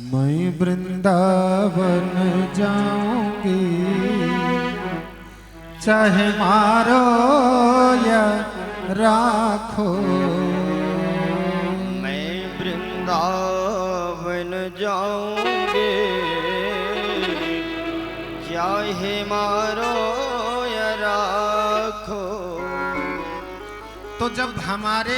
मैं वृंदावन जाऊंगी, चाहे मारो या राखो। मैं वृंदावन जाऊंगी, चाहे मारो या राखो। तो जब हमारे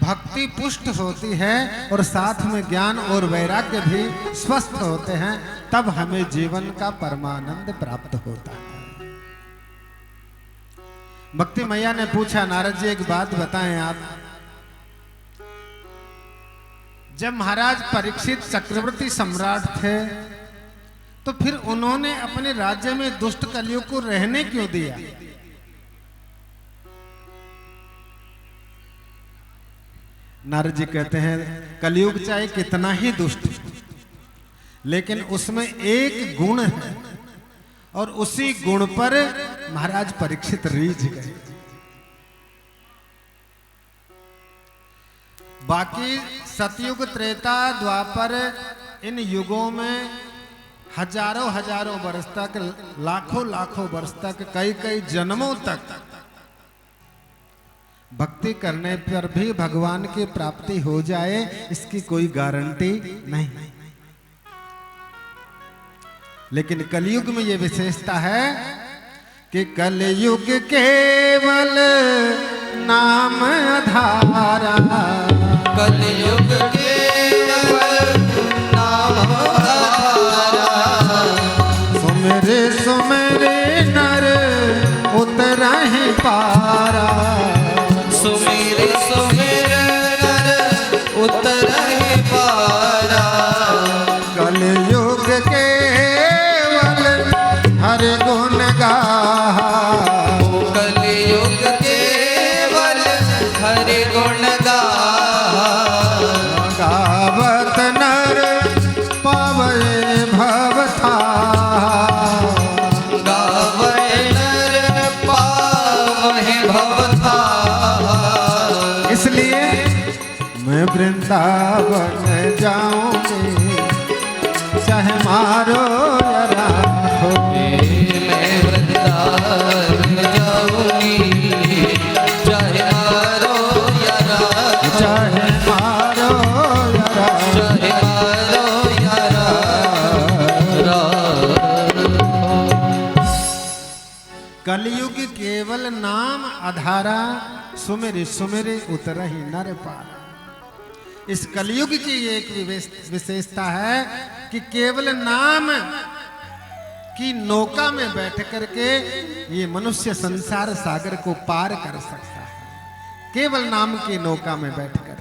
भक्ति पुष्ट होती है और साथ में ज्ञान और वैराग्य भी स्वस्थ होते हैं, तब हमें जीवन का परमानंद प्राप्त होता है। भक्ति मैया ने पूछा, नारद जी एक बात बताएं आप, जब महाराज परीक्षित चक्रवर्ती सम्राट थे तो फिर उन्होंने अपने राज्य में दुष्ट कलियुग को रहने क्यों दिया? नारद जी कहते हैं, कलियुग चाहे कितना ही दुष्ट, लेकिन उसमें एक गुण है और उसी गुण पर महाराज परीक्षित रीझ गए। बाकी सतयुग, त्रेता, द्वापर, इन युगों में हजारों हजारों वर्ष तक, लाखों लाखों वर्ष तक, कई कई जन्मों तक भक्ति करने पर भी भगवान की प्राप्ति हो जाए, इसकी कोई गारंटी नहीं। लेकिन कलयुग में यह विशेषता है कि कलयुग केवल नाम आधारा, कलयुग केवल नाम आधारा। सुमेरे सुमेरे नर उतरा ही पारा, सुमेरे सुमेरे नर उतरा ही पारा। कलयुग केवल हर गुण गाहा, कलयुग केवल हरि गुण गाहा। गावत नर पावे भवथा, गावै नर पावहि भवथा। इसलिए मैं वृंदावन जाऊंगी, चाहे मारो या राखो। मैं वृंदावन जाऊंगी, चाहे मारो या राखो। चाहे मारो या राखो। चाहे मारो या राखो। कलयुग केवल नाम आधारा, सुमेरे सुमेरे उतरा ही नर पारा। इस कलयुग की एक विशेषता है कि केवल नाम की नौका में बैठ करके ये मनुष्य संसार सागर को पार कर सकता है, केवल नाम की नौका में बैठकर।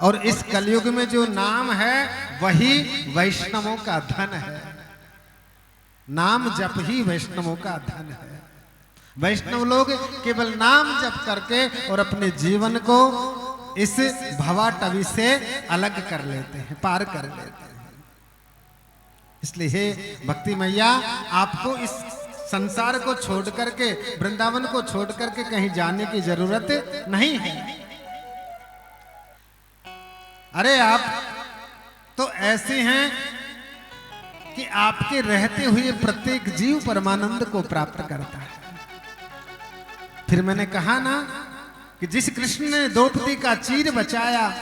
और इस कलयुग में जो नाम है वही वैष्णवों का धन है। नाम जप ही वैष्णवों का धन है। वैष्णव लोग केवल नाम जप करके और अपने जीवन को इस भवाटवी से अलग कर लेते हैं, पार कर लेते हैं। इसलिए हे भक्ति मैया, आपको इस संसार को छोड़ करके, वृंदावन को छोड़ करके कहीं जाने की जरूरत नहीं है। अरे आप तो ऐसे हैं कि आपके रहते हुए प्रत्येक जीव परमानंद को प्राप्त करता है। फिर मैंने कहा ना कि जिस कृष्ण ने द्रौपदी का चीर बचाया,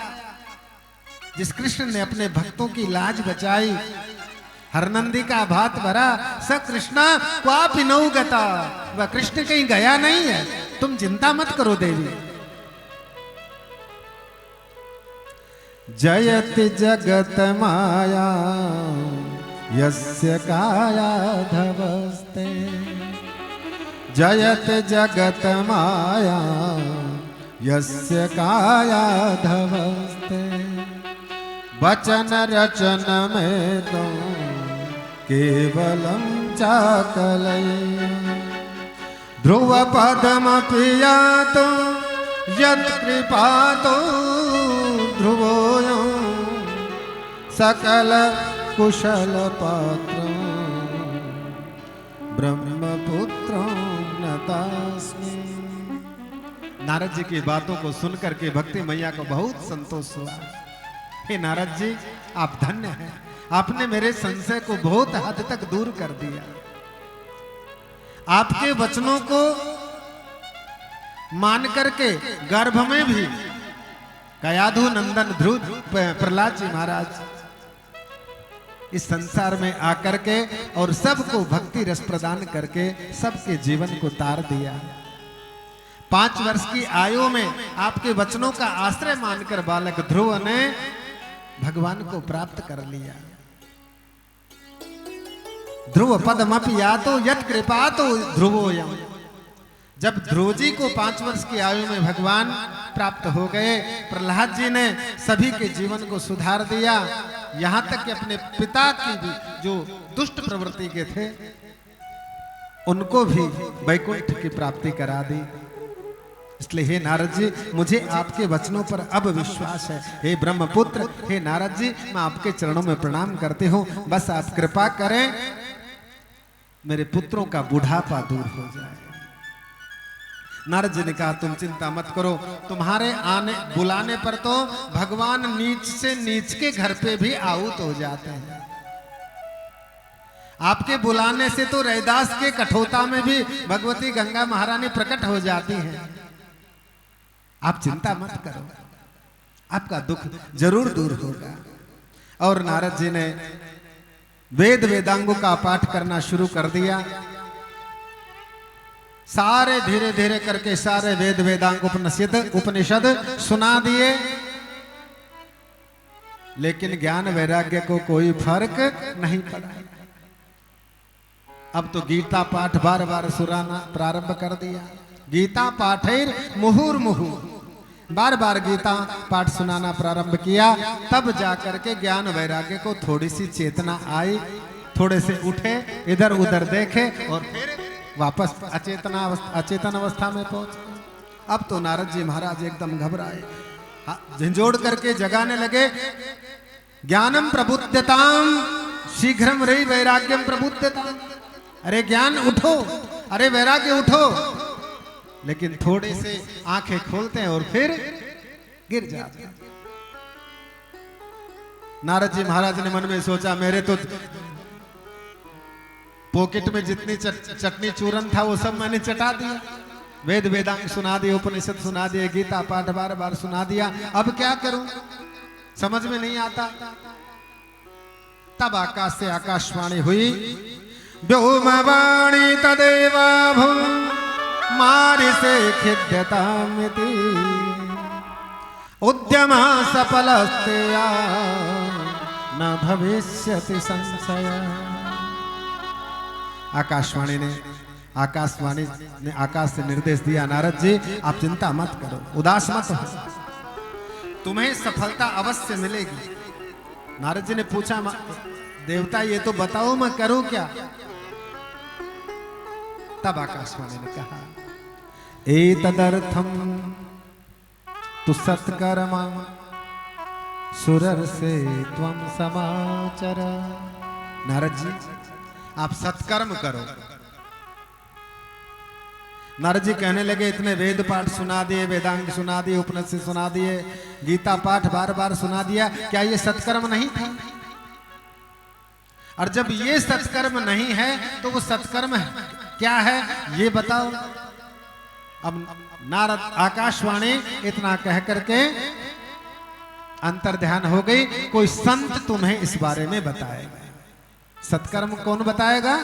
जिस कृष्ण ने अपने भक्तों की लाज बचाई, हरनंदी का भात भरा, स कृष्णा क्वापि नौ गता, वह कृष्ण कहीं गया नहीं है, तुम चिंता मत करो देवी। जयति जगत माया यस्य काया धवस्ते, जयत जगत माया यस्य काया धवस्ते। वचन रचन में तो केवलम चाकलय, ध्रुव पदम पिया तो यत् कृपा तो ध्रुवोऽयं, सकल कुशल पात्र ब्रह्मपुत्र नतास्मि। नारद जी की बातों को सुनकर के भक्ति मैया को बहुत संतोष हुआ। हे नारद जी, आप धन्य हैं, आपने मेरे संशय को बहुत हद तक दूर कर दिया। आपके वचनों को मान करके गर्भ में भी कयाधु नंदन ध्रुव प्रहलाद जी महाराज इस संसार में आकर के और सबको भक्ति रस प्रदान करके सबके जीवन को तार दिया। 5 वर्ष की आयु में आपके वचनों का आश्रय मानकर बालक ध्रुव ने भगवान को प्राप्त कर लिया। ध्रुव पदमपि यातो यत् कृपातो ध्रुवोयम्। जब ध्रुव जी को 5 वर्ष की आयु में भगवान प्राप्त हो गए, प्रहलाद जी ने सभी के जीवन को सुधार दिया, यहां तक कि अपने पिता की भी जो दुष्ट प्रवृत्ति के थे उनको भी वैकुंठ की प्राप्ति करा दी। इसलिए हे नारद जी, मुझे आपके वचनों पर अब विश्वास है। हे ब्रह्मपुत्र, हे नारद जी, मैं आपके चरणों में प्रणाम करती हूं। बस आप कृपा करें, मेरे पुत्रों का बुढ़ापा दूर हो जाए। नारद जी ने कहा, तुम चिंता मत करो, तुम्हारे आने बुलाने पर तो भगवान नीच से नीच के घर पे भी आहूत हो जाते हैं। आपके बुलाने से तो रैदास के कठोता में भी भगवती गंगा महारानी प्रकट हो जाती हैं। आप चिंता मत करो, आपका दुख जरूर दूर होगा। और नारद जी ने वेद वेदांगों का पाठ करना शुरू कर दिया। सारे धीरे धीरे करके सारे वेद वेदांग उपनिषद सुना दिए, लेकिन ज्ञान वैराग्य को कोई फर्क नहीं पड़ा। अब तो गीता पाठ बार बार सुनाना प्रारंभ कर दिया। गीता पाठैर मुहुर्मुहु, बार बार गीता पाठ सुनाना प्रारंभ किया। तब जाकर के ज्ञान वैराग्य को थोड़ी सी चेतना आई, थोड़े से उठे, इधर उधर देखे और फिर वापस अचेतन अवस्था में पहुंचे। अब तो नारद जी महाराज एकदम घबराए, झंझोड़ करके जगाने लगे। ज्ञानम प्रबुद्धताम शीघ्रम रही वैराग्यम प्रबुद्धताम। अरे ज्ञान उठो, अरे वैराग्य उठो। लेकिन थोड़े से आंखें खोलते हैं और फिर गिर जाते हैं। नारद जी महाराज ने मन में सोचा, मेरे तो पॉकेट में जितनी चटनी चूरन था वो सब मैंने चटा दिया। वेद वेदांग सुना दिए, उपनिषद सुना दिए, गीता पाठ बार बार सुना दिया, अब क्या करूं, समझ में नहीं आता। तब आकाश से आकाशवाणी हुई, व्योमवाणी तदेव भू मारि से खिद्यतामिति उद्यम सफलस्तेया न भविष्यति संशय। आकाशवाणी ने आकाश से निर्देश दिया, नारद जी आप चिंता मत करो, उदास मत हो, तुम्हें सफलता अवश्य मिलेगी। नारद जी ने पूछा, देवता ये तो बताओ मैं करूं क्या? तब आकाशवाणी ने कहा, एतदर्थम तु सत्कर्मा सुरर से त्वं समाचर। नारद जी आप सत्कर्म करो। नारद जी कहने लगे, इतने वेद पाठ सुना दिए, वेदांग सुना दिए, उपनिषद सुना दिए, गीता पाठ बार बार सुना दिया, क्या ये सत्कर्म नहीं था? और जब ये सत्कर्म नहीं है तो वो सत्कर्म क्या है ये बताओ। अब नारद आकाशवाणी इतना कह करके अंतर ध्यान हो गई, कोई संत तुम्हें इस बारे में बताएगा। सत्कर्म कौन बताएगा?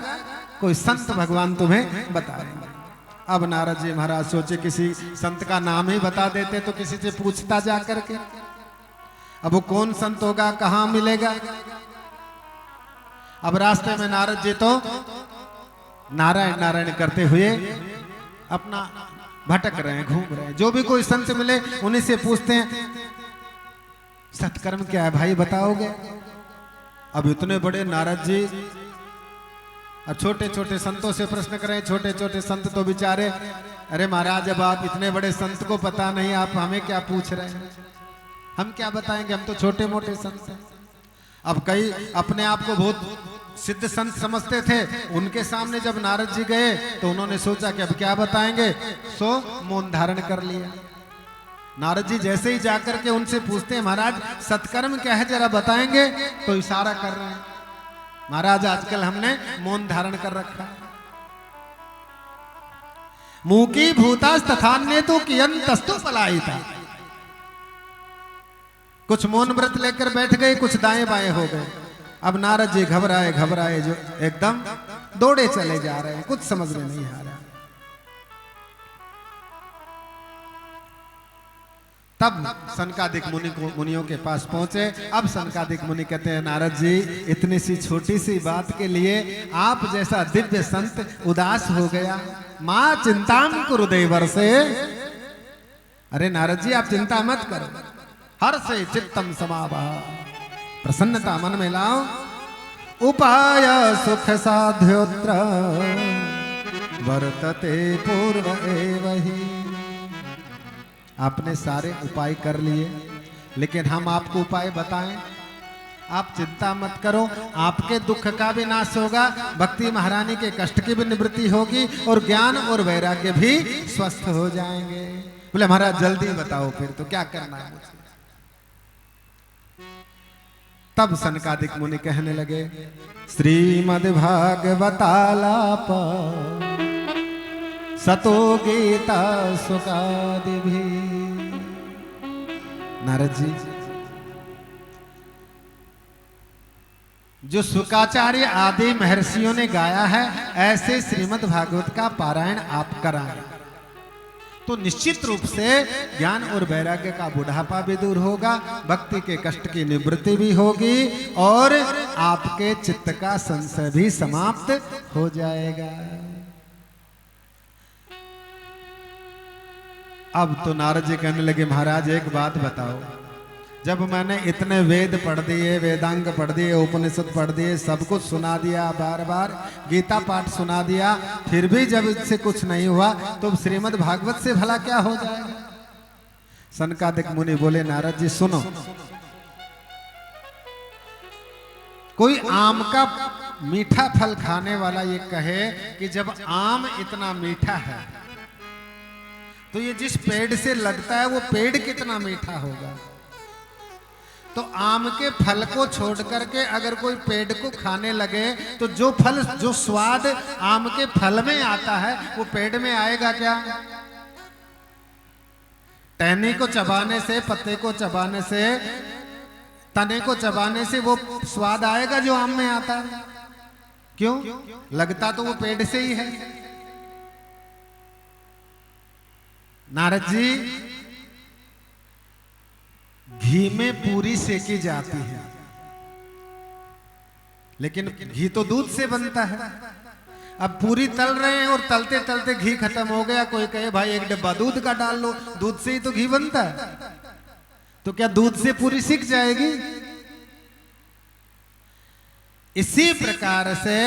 कोई संत भगवान तुम्हें बताएगा। अब नारद जी महाराज सोचे किसी संत का नाम ही बता देते तो किसी से पूछता जा करके, अब वो कौन संत होगा, कहां मिलेगा। अब रास्ते में नारद जी तो नारायण नारायण करते हुए अपना भटक रहे हैं, घूम रहे हैं। जो भी कोई संत मिले उन्हीं से पूछते हैं, सत्कर्म क्या है भाई बताओगे। अब इतने बड़े नारद जी और छोटे छोटे संतों से प्रश्न करें। छोटे छोटे संत तो बेचारे, अरे महाराज अब आप इतने बड़े संत को पता नहीं, आप हमें क्या पूछ रहे हैं, हम क्या बताएंगे, हम तो छोटे मोटे संत हैं। अब कई अपने आप को बहुत सिद्ध संत समझते थे, उनके सामने जब नारद जी गए तो उन्होंने सोचा कि अब क्या बताएंगे, सो मौन धारण कर लिया। नारद जी जैसे ही जाकर के उनसे पूछते हैं महाराज सत्कर्म क्या है जरा बताएंगे, तो इशारा कर रहे हैं महाराज आजकल हमने मौन धारण कर रखा है। मूकी भूतास तथान्य तो कियन तस्तु पलायिता। कुछ मौन व्रत लेकर बैठ गए, कुछ दाएं बाएं हो गए। अब नारद जी घबराए घबराए जो एकदम दौड़े चले जा रहे हैं, कुछ समझ में नहीं आ रहा। तब सनकादिक मुनियों के पास पहुंचे। अब सनकादिक मुनि कहते हैं नारद जी इतनी सी छोटी सी बात के लिए आप जैसा दिव्य संत उदास हो गया। मां चिंताम कुरु देवर से। अरे नारद जी आप चिंता मत करो, हर से चित्तम समावा, प्रसन्नता मन में लाओ। उपाय सुख साध्योत्र वर्तते पूर्व एवहि। आपने सारे उपाय कर लिए, लेकिन हम आपको उपाय बताएं। आप चिंता मत करो, आपके दुख का भी नाश होगा, भक्ति महारानी के कष्ट की भी निवृत्ति होगी और ज्ञान और वैराग्य भी स्वस्थ हो जाएंगे। बोले महाराज जल्दी बताओ फिर तो क्या करना है मुझे। तब सनकादिक मुनि कहने लगे श्रीमद् भागवतालाप सतो गीता सुकादि भी। नारद जी जो शुकाचार्य आदि महर्षियों ने गाया है ऐसे श्रीमद् भागवत का पारायण आप कराएं तो निश्चित रूप से ज्ञान और वैराग्य का बुढ़ापा भी दूर होगा, भक्ति के कष्ट की निवृत्ति भी होगी और आपके चित्त का संशय भी समाप्त हो जाएगा। अब तो नारद जी कहने लगे महाराज एक बात बताओ, जब मैंने इतने वेद पढ़ दिए, वेदांग पढ़ दिए, उपनिषद पढ़ दिए, सब कुछ सुना दिया, बार बार गीता पाठ सुना दिया, फिर भी जब इससे कुछ नहीं हुआ तो श्रीमद् भागवत से भला क्या हो जाएगा। सनकादिक मुनि बोले नारद जी सुनो, कोई आम का मीठा फल खाने वाला ये कहे कि जब आम इतना मीठा है तो ये जिस पेड़ से लगता है वो पेड़ कितना मीठा होगा। तो आम के फल को छोड़ करके अगर कोई पेड़ को खाने लगे तो जो फल जो स्वाद आम के फल में आता है वो पेड़ में आएगा क्या। टहनी को चबाने से, पत्ते को चबाने से, तने को चबाने से वो स्वाद आएगा जो आम में आता है। क्यों? लगता तो वो पेड़ से ही है। नारद जी घी में पूरी सेकी जाती है, लेकिन घी तो दूध से बनता है। अब पूरी तल रहे हैं और तलते तलते घी खत्म हो गया, कोई कहे भाई एक डब्बा दूध का डाल लो, दूध से ही तो घी बनता है, तो क्या दूध से पूरी सिक जाएगी। इसी प्रकार से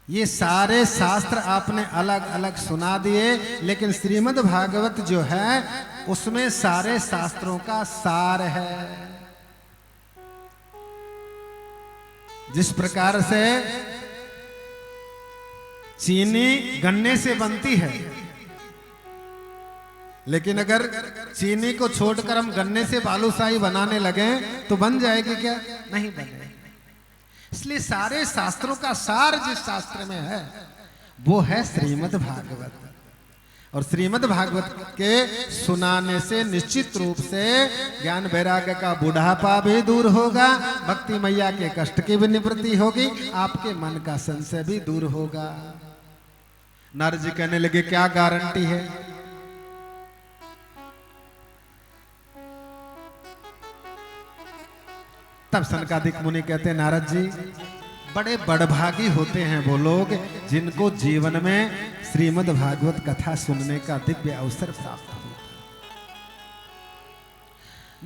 ये सारे शास्त्र आपने अलग अलग सुना दिए, लेकिन श्रीमद् भागवत जो है उसमें सारे शास्त्रों का सार है। जिस प्रकार से चीनी गन्ने से बनती है, लेकिन अगर चीनी को छोड़कर हम गन्ने से बालूशाही बनाने लगे तो बन जाएगी क्या? नहीं बनेगी। इसलिए सारे शास्त्रों का सार जिस शास्त्र में है वो है श्रीमद् भागवत। और श्रीमद् भागवत के सुनाने से निश्चित रूप से ज्ञान वैराग्य का बुढ़ापा भी दूर होगा, भक्ति मैया के कष्ट की भी निवृत्ति होगी, आपके मन का संशय भी दूर होगा। नारद जी कहने लगे क्या गारंटी है? तब सनकादिक मुनि कहते हैं नारद जी बड़े बड़भागी होते हैं वो लोग जिनको जीवन में श्रीमद् भागवत कथा सुनने का दिव्य अवसर प्राप्त होता।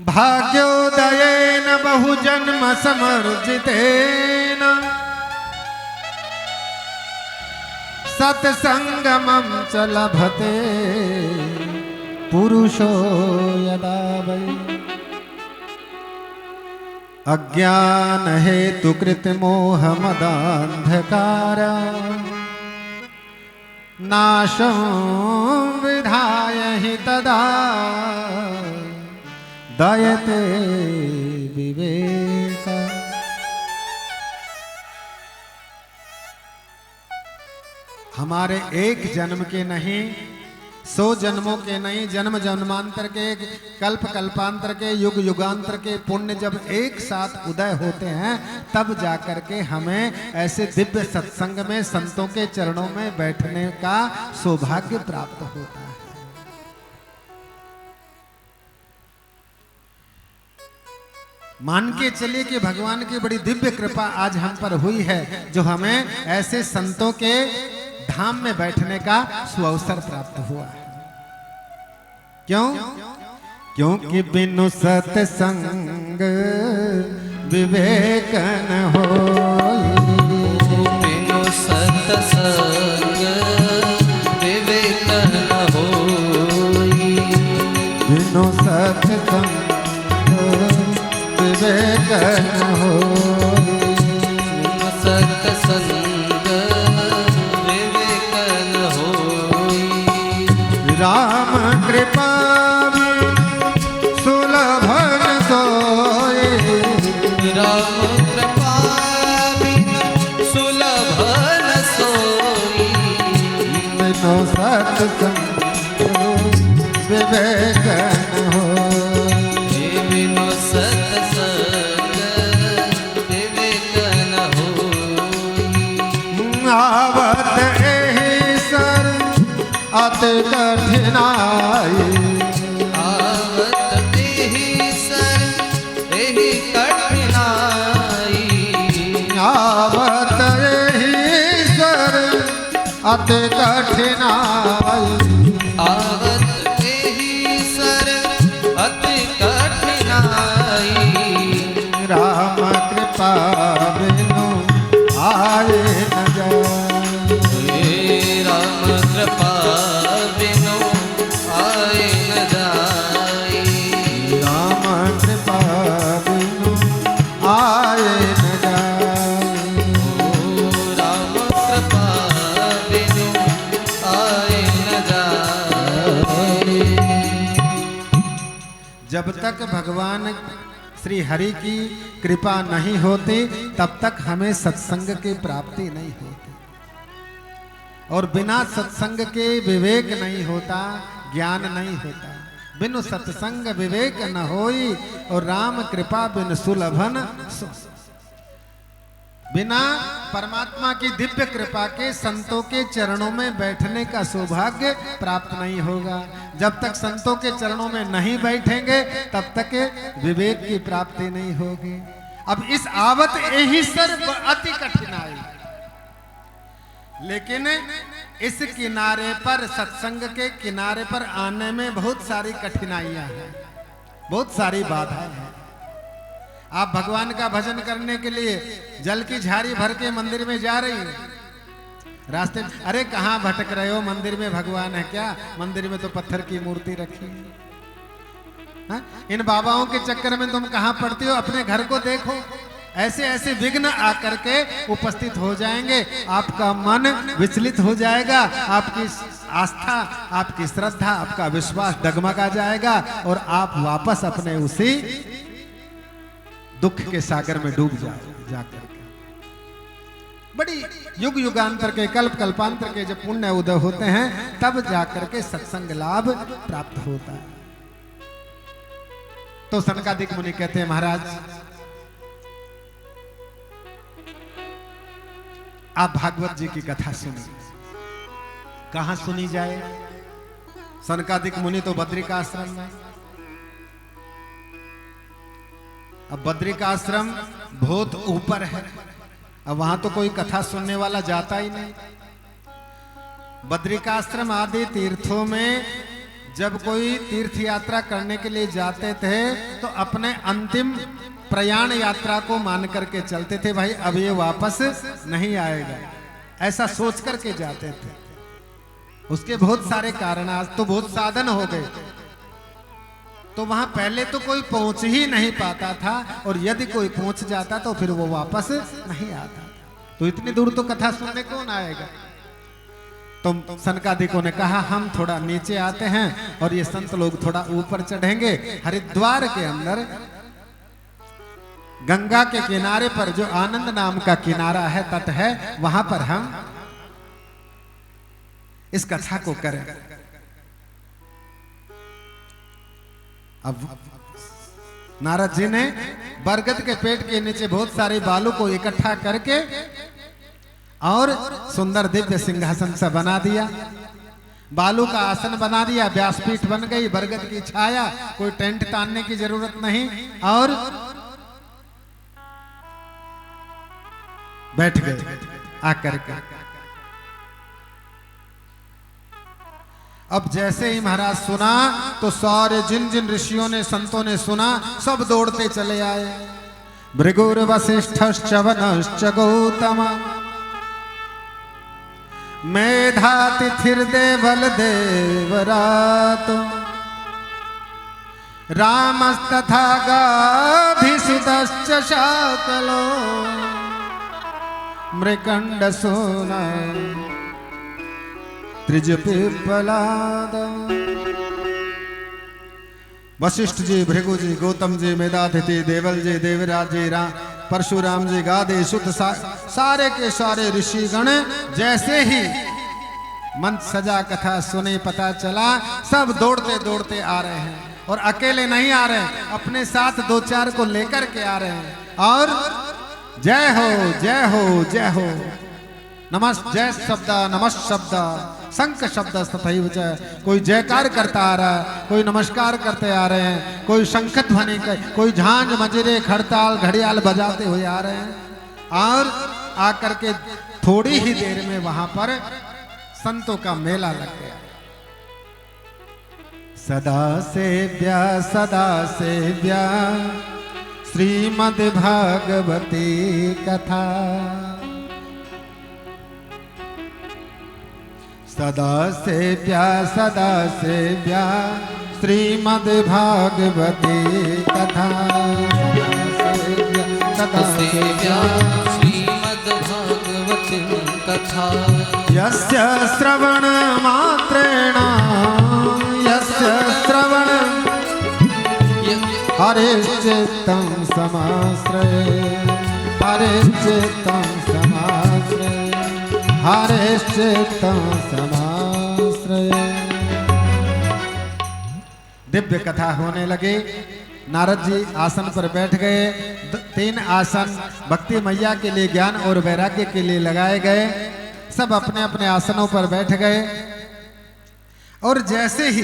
भाग्योदयेन बहुजन्म समर्जितेन सत्संगमं च लभते पुरुषो यदा वै। अज्ञान हेतु कृत मोह मदांधकार नाशं विद्धि ढायहि तदा दयते विवेक। हमारे एक जन्म के नहीं, 100 जन्मों के नहीं, जन्म जन्मांतर के, कल्प कल्पांतर के, युग युगांतर के पुण्य जब एक साथ उदय होते हैं, तब जाकर के हमें ऐसे दिव्य सत्संग में संतों के चरणों में बैठने का सौभाग्य प्राप्त होता है। मान के चलिए कि भगवान की बड़ी दिव्य कृपा आज हम पर हुई है, जो हमें ऐसे संतों के धाम में बैठने का सुअवसर प्राप्त हुआ है। क्यों? क्योंकि बिनु सत्संग विवेक न होई। बिनु सत्संग विवेक न होई। बिनु सत्संग विवेक न होई। बिनु सत्संग विवेक न होई। राम कृपा सुलभन सोई। राम कृपा बिनु सुलभ न सोई। बिनु सत्संग विवेक न होई। बिनु सत्संग विवेक न होई। आवत एहि सर अति कठिनाई। आवत एहि सर एहि कठिनाई। आवत एहि सर अति कठिनाई। आवत एहि सर अति कठिनाई। राम कृपा बिनु आए न जाए। हे राम कृपा बिनु आए न जाई। राम कृपा बिनु आए न जाए। ओ राम कृपा बिनु आए न जाई। जब तक भगवान श्री हरि की कृपा नहीं होती, तब तक हमें सत्संग की प्राप्ति नहीं होती, और बिना सत्संग के विवेक नहीं होता, ज्ञान नहीं होता। बिनु सत्संग विवेक न होई, और राम कृपा बिन सुलभन सो। बिना परमात्मा की दिव्य कृपा के संतों के चरणों में बैठने का सौभाग्य प्राप्त नहीं होगा। जब तक संतों के चरणों में नहीं बैठेंगे, तब तक विवेक की प्राप्ति नहीं होगी। अब इस आवत यही सर अति कठिनाई, लेकिन इस किनारे पर, सत्संग के किनारे पर आने में बहुत सारी कठिनाइयां हैं, बहुत सारी बाधाएं हैं। आप भगवान का भजन करने के लिए जल की झाड़ी भर के मंदिर में जा रही हैं, रास्ते में अरे कहाँ भटक रहे हो, मंदिर में भगवान है क्या? मंदिर में तो पत्थर की मूर्ति रखी है। हाँ? इन बाबाओं के चक्कर में तुम कहाँ पड़ती हो? अपने घर को देखो। ऐसे ऐसे विघ्न आकर के उपस्थित हो जाएंगे, आपका मन विचलित हो जाएगा, आपकी आस्था, आपकी श्रद्धा, आपका विश्वास डगमगा जाएगा, और आप वापस अपने उसी दुख के सागर में डूब जाकर के। बड़ी युग युगांतर के, कल्प कल्पांतर के जब पुण्य उदय होते हैं, तब जाकर के सत्संग लाभ प्राप्त होता है। तो सनकादिक मुनि कहते हैं, महाराज आप भागवत जी की कथा सुनिए। कहां सुनी जाए? सनकादिक मुनि तो बद्रिकाश्रम में। अब बद्रिकाश्रम बहुत ऊपर है, अब वहां तो कोई कथा सुनने वाला जाता ही नहीं। बद्रिकाश्रम आदि तीर्थों में जब कोई तीर्थ यात्रा करने के लिए जाते थे, तो अपने अंतिम प्रयाण यात्रा को मान करके चलते थे, भाई अब ये वापस नहीं आएगा, ऐसा सोच करके जाते थे। उसके बहुत सारे कारण, आज तो बहुत साधन हो गए, तो वहां पहले तो कोई पहुंच ही नहीं पाता था, और यदि कोई पहुंच जाता तो फिर वो वापस नहीं आता। तो इतनी दूर तो कथा सुनने कौन आएगा? तो सनकादिकों ने कहा हम थोड़ा नीचे आते हैं और ये संत लोग थोड़ा ऊपर चढ़ेंगे। हरिद्वार के अंदर गंगा के किनारे पर जो आनंद नाम का किनारा है, तट है, वहां पर हम इस कथा को करें। अब नारद जी ने बरगद के पेड़ के नीचे बहुत सारे बालू को इकट्ठा करके और सुंदर दिव्य सिंहासन सा बना दिया, बालू का आसन बना दिया, व्यासपीठ बन गई, बरगद की छाया, कोई टेंट तानने की जरूरत नहीं, और बैठ गए आकर के। अब जैसे ही महाराज सुना तो सारे जिन जिन ऋषियों ने, संतों ने सुना, सब दौड़ते चले आए। भृगुर वसिष्ठश्च वनश्च गौतम मेधातिथिर्देवल देवरातो रामस्तथा गाधिसुतश्च शाकलो मृकण्डसूना त्रिजपिप्पलाद। वशिष्ठ जी, भृगु जी, गौतम जी, मेधातिथि, देवल जी, देवराज जी, परशुराम जी, गादे सुत, सारे के सारे ऋषिगण जैसे ही मंच सजा कथा सुने, पता चला, सब दौड़ते दौड़ते आ रहे हैं। और अकेले नहीं आ रहे हैं, अपने साथ दो चार को लेकर के आ रहे हैं। और जय हो जय हो जय हो, नमस् जय शब्द, नमस् शब्द, शंख शब्द तथैव च। कोई जयकार करता आ रहा है, कोई नमस्कार करते आ रहे हैं, कोई शंख ध्वनि, कोई झांझ मजरे खड़ताल घड़ियाल बजाते हुए आ रहे हैं। और आकर के थोड़ी ही देर में वहां पर संतों का मेला लग गया। सदा सेव्या श्रीमद् भागवती कथा, सदा सेव्या श्रीमद् भागवती कथा, सदा सेव्या श्रीमद् भागवती कथा। यस्य श्रवण मात्रेण, यस्य श्रवण हरिश्चित्तं समाश्रये, हरिश्चित्तं समाश्रये, हरिश्चित्तं समाश्रये। दिव्य कथा होने लगी। नारद जी आसन पर बैठ गए। 3 आसन भक्ति मैया के लिए, ज्ञान और वैराग्य के लिए लगाए गए। सब अपने अपने आसनों पर बैठ गए। और जैसे ही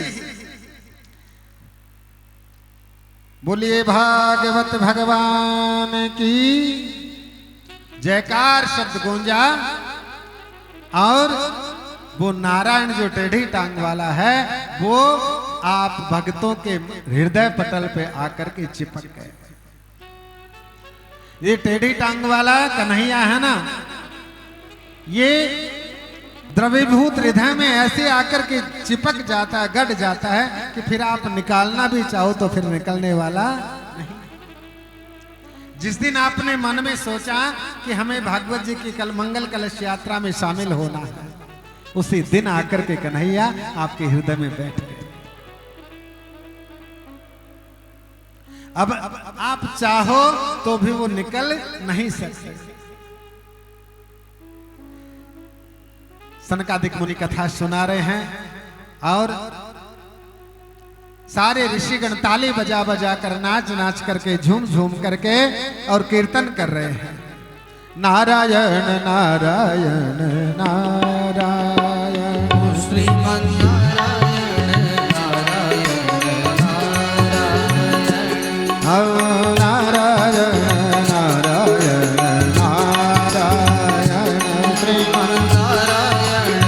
बोलिए भागवत भगवान की जयकार शब्द गूंजा, और वो नारायण जो टेढ़ी टांग वाला है, वो आप भक्तों के हृदय पटल पे आकर के चिपक गए। ये टेढ़ी टांग वाला कन्हैया है ना, ये द्रवीभूत हृदय में ऐसे आकर के चिपक जाता है, गड़ जाता है कि फिर आप निकालना भी चाहो तो फिर निकलने वाला नहीं। जिस दिन आपने मन में सोचा कि हमें भागवत जी की कल मंगल कलश यात्रा में शामिल होना है, उसी दिन आकर के कन्हैया आपके हृदय में बैठ गए। अब आप चाहो तो भी वो निकल नहीं सकते। सनकादिक मुनि कथा सुना रहे हैं और सारे ऋषिगण ताली बजा बजा कर, नाच नाच करके, झूम झूम करके और कीर्तन कर रहे हैं। नारायण नारायण नारायण, श्रीमन् नारायण नारायण नारायण, नारायण नारायण नारायण, श्रीमन् नारायण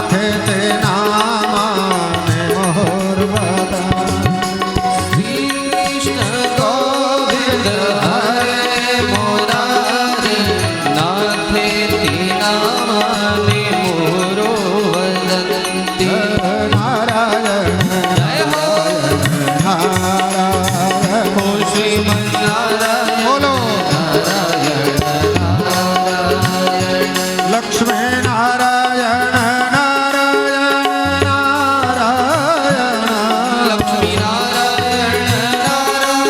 माथे ते नाम ने मोर बदन श्री कृष्ण गोविंद हरे मुरारे नाथे तीना माने मोरो वदंती नारायण नारायण ओ श्रीमन्नारायण बोलो नारायण लक्ष्मी नारायण नारायण नारायण लक्ष्मी नारायण नारायण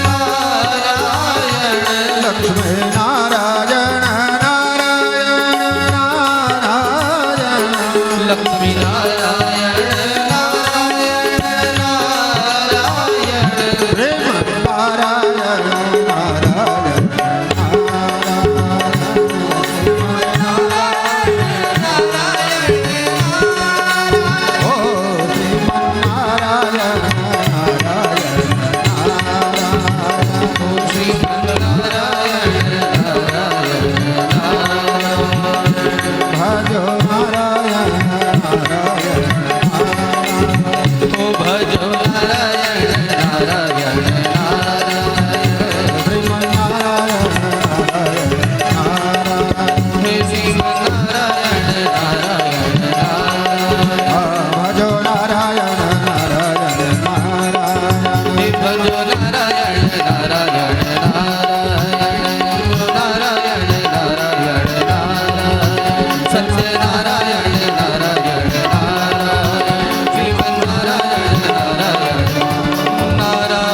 नारायण लक्ष्मी नारायण नारायण नारायण लक्ष्मी नारायण नारायण नारायण प्रेम नारायण नारायण नारायण ओ नारायण नारायण नारायण ओ श्रीमन्नारायण नारायण भजो नारायण नारायण ओ भजो नारायण नारायण हे श्रीमन्नारायण नारायण भजो नारायण नारायण हे भजो नारायण नारायण नारायण नारायण सत्यनारायण नारायण श्रीमन्नारायण नारायण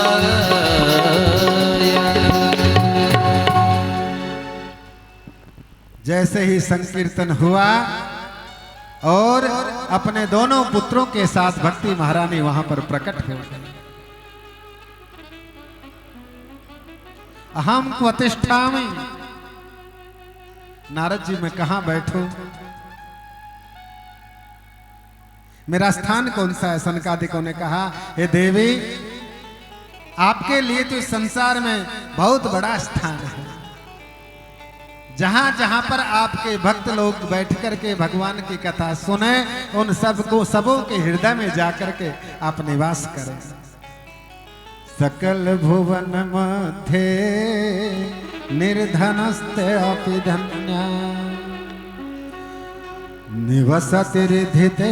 जैसे ही संकीर्तन हुआ और अपने दोनों पुत्रों के साथ भक्ति महारानी वहां पर प्रकट हो गई। अहम प्रतिष्ठामि, नारद जी मैं कहां बैठूं, मेरा स्थान कौन सा है। सनकादिकों ने कहा हे देवी आपके लिए तो इस संसार में बहुत बड़ा स्थान है। जहां जहां पर आपके भक्त लोग बैठ करके भगवान की कथा सुने उन सबों के हृदय में जाकर के आप निवास करें। सकल भुवन मध्ये निर्धनस्ते अपि धन्या निवसतिर्धितेषां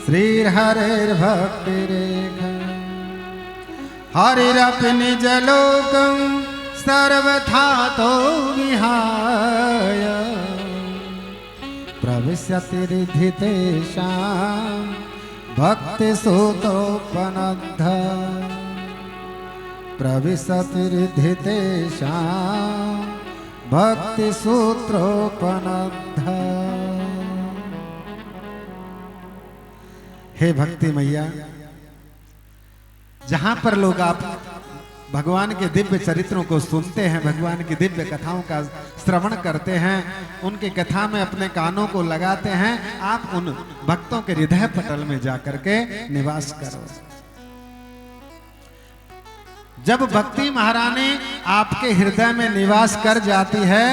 श्रीहरेर्भक्तिरेखा हरिरपि निजलोकं सर्वथा तो विहाय प्रविशतिर्धितेषां भक्तिसूत्रोपनद्ध प्रविशतिर्धितेषां भक्तिसूत्रोपनद्ध। हे भक्ति मैया, जहां पर लोग आप भगवान के दिव्य चरित्रों को सुनते हैं, भगवान की दिव्य कथाओं का श्रवण करते हैं, उनकी कथा में अपने कानों को लगाते हैं, आप उन भक्तों के हृदय पटल में जाकर के निवास करो। जब भक्ति महारानी आपके हृदय में निवास कर जाती है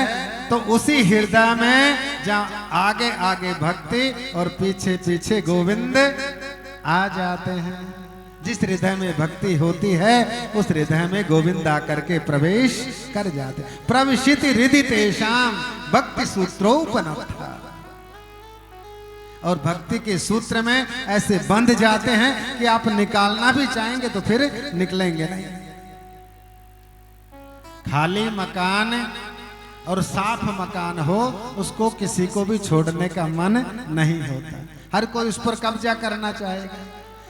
तो उसी हृदय में जहाँ आगे आगे भक्ति और पीछे पीछे गोविंद आ जाते हैं। जिस हृदय में भक्ति होती है उस हृदय में गोविंद आकर के प्रवेश कर जाते। प्रविशिति हृदि तेषाम भक्ति सूत्रोपनद्धा। और भक्ति के सूत्र में ऐसे बंध जाते हैं कि आप निकालना भी चाहेंगे तो फिर निकलेंगे नहीं। खाली मकान और साफ मकान हो उसको किसी को भी छोड़ने का मन नहीं होता, हर कोई उस पर कब्जा करना चाहेगा।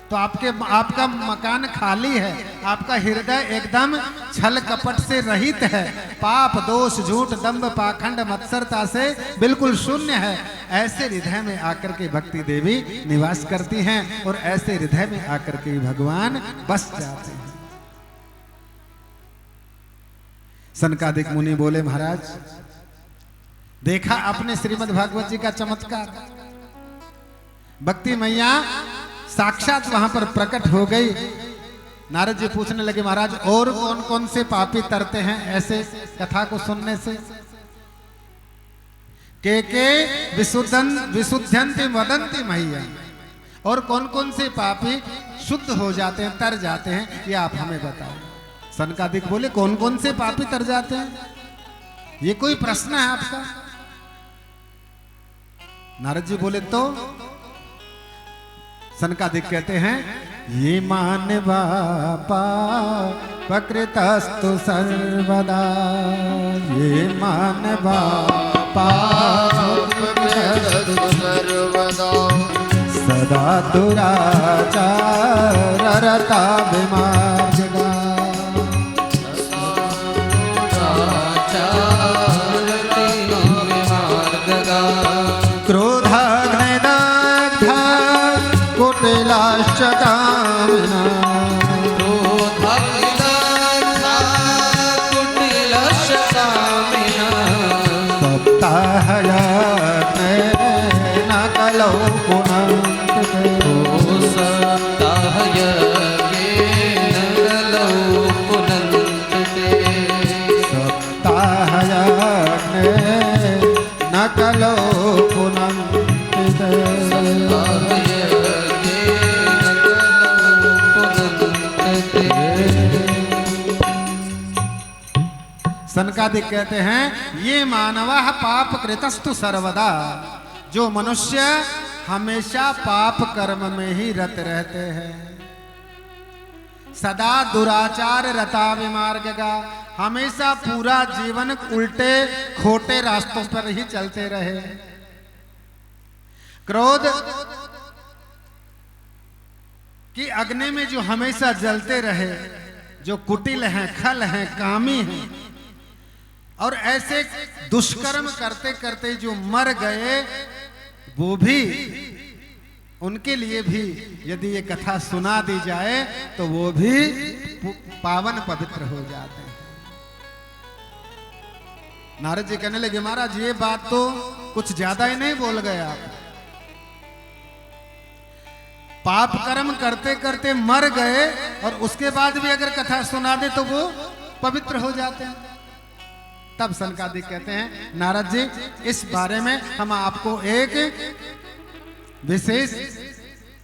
तो आपका मकान खाली है, आपका हृदय एकदम छल कपट से रहित है, पाप दोष झूठ दंभ पाखंड मत्सरता से बिल्कुल शून्य है। ऐसे हृदय में आकर के भक्ति देवी निवास करती हैं और ऐसे हृदय में आकर के भगवान बस जाते हैं। सनकादिक मुनि बोले महाराज देखा आपने श्रीमद् भागवत जी का चमत्कार। भक्ति मैया साक्षात वहां पर प्रकट हो गई। नारद जी पूछने लगे महाराज और कौन कौन से पापी तरते हैं ऐसे कथा को सुनने से। के विशुद्धंति वदंति मह्यम। और कौन कौन से पापी शुद्ध हो जाते हैं, तर जाते हैं, ये आप हमें बताएं। सनकादिक बोले कौन कौन से पापी तर जाते हैं? ये कोई प्रश्न है आपका? नारद जी बोले तो सनकादिक कहते हैं ये मानवा पापकृतस्तु सर्वदा, ये मानवा पापकृतस्तु सर्वदा, सदा दुराचार रता विमार्जगा, क्रोधाग्निदग्धा कुटिलाश्च कामिना, सप्ताहयज्ञेन कलौ पुनन्ते, सप्ताहयज्ञेन कलौ पुनन्ते। सनकादिक कहते हैं ये मानवः पाप कृतस्तु सर्वदा, जो मनुष्य हमेशा पाप कर्म में ही रत रहते हैं, सदा दुराचार रता विमार्गगा, हमेशा पूरा जीवन उल्टे खोटे रास्तों पर ही चलते रहे, क्रोध की अग्नि में जो हमेशा जलते रहे, जो कुटिल हैं, खल हैं, कामी हैं, और ऐसे दुष्कर्म करते करते जो मर गए, वो भी, उनके लिए भी यदि ये कथा सुना दी जाए तो वो भी पावन पवित्र हो जाते हैं। नारद जी कहने लगे महाराज ये बात तो कुछ ज्यादा ही नहीं बोल गए आप, पाप कर्म करते करते मर गए और उसके बाद भी अगर कथा सुना दे तो वो पवित्र हो जाते हैं। तब सनकादिक कहते हैं नारद जी इस बारे में हम आपको एक विशेष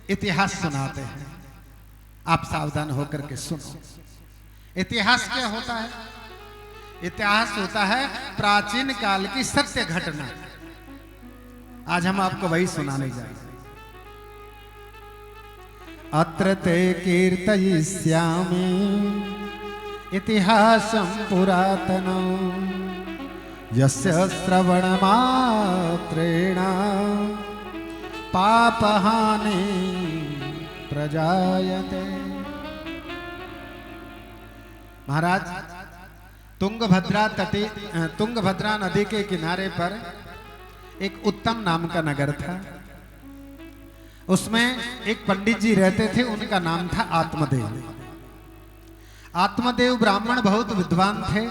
इतिहास सुनाते हैं, आप सावधान होकर के सुनो। इतिहास क्या होता है? इतिहास होता है प्राचीन काल की सत्य घटना। आज हम आपको वही सुनाने जाएंगे। अत्र ते कीर्तयिष्यामि इतिहासं पुरातनं, यस्य श्रवणमात्रेण पापहानि प्रजायते। महाराज तुंगभद्रा नदी के किनारे पर एक उत्तम नाम का नगर था। उसमें एक पंडित जी रहते थे, उनका नाम था आत्मदेव। आत्मदेव ब्राह्मण बहुत विद्वान थे,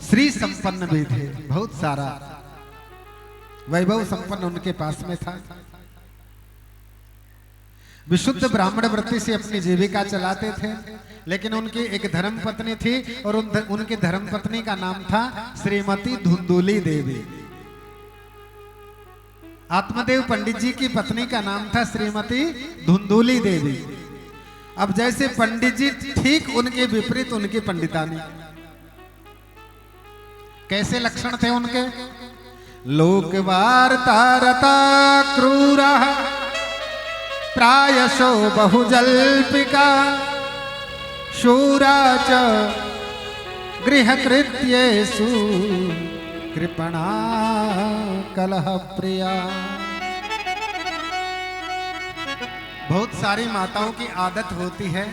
श्री संपन्न भी थे, बहुत सारा वैभव संपन्न उनके पास में था। विशुद्ध ब्राह्मण वृत्ति से अपनी जीविका चलाते थे, लेकिन उनकी एक धर्म पत्नी थी और उनकी धर्म पत्नी का नाम था श्रीमती धुंधुली देवी। आत्मदेव पंडित जी की पत्नी का नाम था श्रीमती धुंधुली देवी। अब जैसे पंडित जी ठीक उनके विपरीत उनकी पंडितानी। कैसे लक्षण थे उनके? लोक वार्ता रता क्रूरा प्रायशो बहुजल्पिका, शूरा च गृहकृत्येषु कृपणा कलह प्रिया। बहुत सारी माताओं की आदत होती है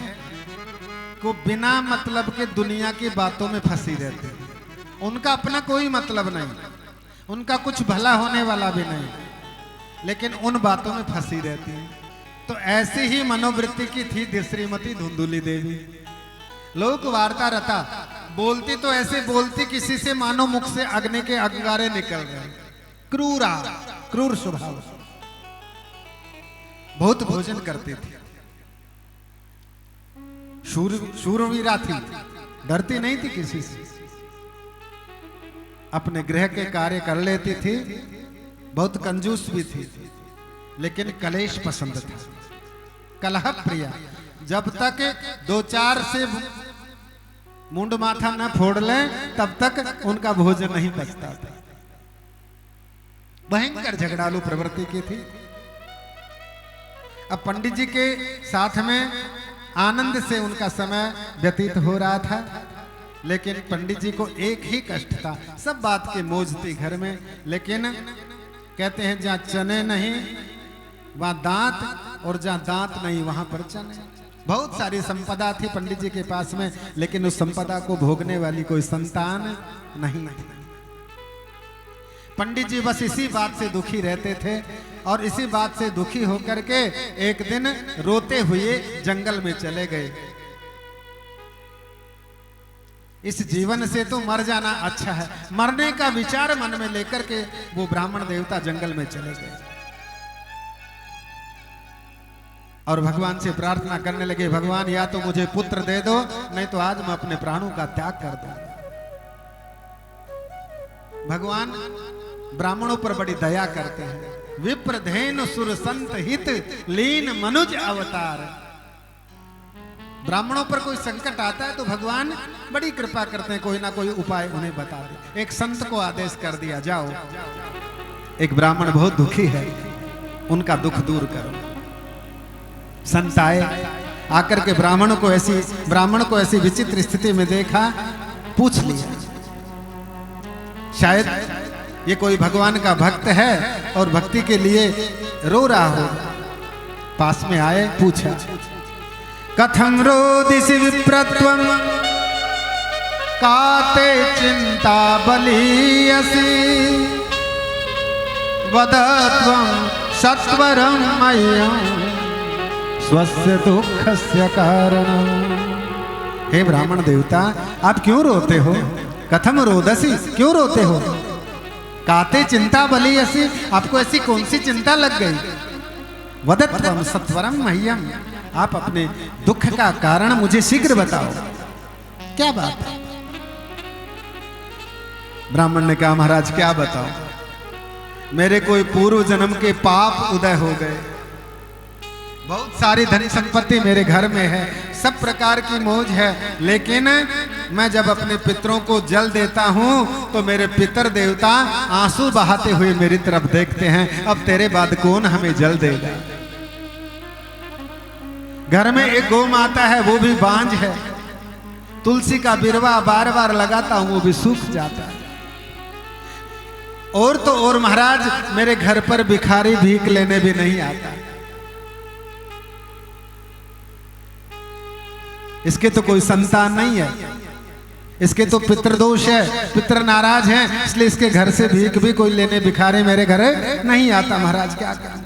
को बिना मतलब के दुनिया की बातों में फंसी रहती है। उनका अपना कोई मतलब नहीं, उनका कुछ भला होने वाला भी नहीं, लेकिन उन बातों में फंसी रहती है। तो ऐसी ही मनोवृत्ति की थी श्रीमती धुंधुली देवी। लोक वार्ता रता, बोलती तो ऐसे बोलती किसी से मानो मुख से अग्नि के अंगारे निकल रहे। क्रूरा, क्रूर स्वभाव, बहुत भोजन करती थी, शूरवीरा थी, डरती नहीं थी किसी से। अपने गृह के कार्य कर लेती थी, बहुत कंजूस भी थी, लेकिन कलेश पसंद था, कलह प्रिया। जब तक 2-4 से मुंड माथा न फोड़ लें तब तक उनका भोजन नहीं बचता था। भयंकर झगड़ालू प्रवृत्ति की थी। अब पंडित जी के साथ में आनंद से उनका समय व्यतीत हो रहा था, लेकिन पंडित जी को एक ही कष्ट था, सब बात की मौज थी घर में, लेकिन कहते हैं जहां चने नहीं वहां दांत, और जहां दांत नहीं वहां पर चने। बहुत सारी संपदा थी पंडित जी के पास में, लेकिन उस संपदा को भोगने वाली कोई संतान नहीं थी। पंडित जी बस इसी बात से दुखी रहते थे, और इसी बात से दुखी होकर के एक दिन रोते हुए जंगल में चले गए। इस जीवन से तो मर जाना अच्छा है, मरने का विचार मन में लेकर के वो ब्राह्मण देवता जंगल में चले गए और भगवान से प्रार्थना करने लगे, भगवान या तो मुझे पुत्र दे दो, नहीं तो आज मैं अपने प्राणों का त्याग कर दूंगा। भगवान ब्राह्मणों पर बड़ी दया करते हैं। विप्र धेनु सुर संत हित लीन मनुज अवतार। ब्राह्मणों पर कोई संकट आता है तो भगवान बड़ी कृपा करते हैं, कोई ना कोई उपाय उन्हें बता दे। एक संत को आदेश कर दिया, जाओ एक ब्राह्मण बहुत दुखी है, उनका दुख दूर करो। संत आए, आकर के ब्राह्मण को ऐसी विचित्र स्थिति में देखा, पूछ लिया शायद ये कोई भगवान का भक्त है और भक्ति के लिए रो रहा होगा। पास में आए, पूछा, कथम रोदिसि विप्रत्वम काते चिंता बलीयसि वदत्वं सत्वरं मह्यं स्वस्य दुःखस्य कारणम्। हे ब्राह्मण देवता, आप क्यों रोते हो? कथम रोदसी, क्यों रोते हो? काते चिंता बलीयसि, आपको ऐसी कौन सी चिंता लग गई? वदत्वं सत्वरं मह्यं, आप अपने दुख का कारण मुझे शीघ्र बताओ, क्या बात है? ब्राह्मण ने कहा, महाराज क्या बताओ, मेरे कोई पूर्व जन्म के पाप उदय हो गए, बहुत सारी धन संपत्ति मेरे घर में है, सब प्रकार की मौज है, लेकिन मैं जब अपने पितरों को जल देता हूं तो मेरे पितर देवता आंसू बहाते हुए मेरी तरफ देखते हैं, अब तेरे बाद कौन हमें जल देगा? घर में एक गौ माता है, वो भी बांझ है, तुलसी का बिरवा बार बार लगाता हूं, वो भी सूख जाता है। और तो और महाराज, मेरे घर पर भिखारी भीख लेने भी नहीं आता। इसके तो कोई संतान नहीं है, इसके तो पितृदोष है, पितर नाराज हैं, इसलिए इसके घर से भीख भी कोई लेने भिखारी मेरे घर नहीं आता। महाराज क्या करें?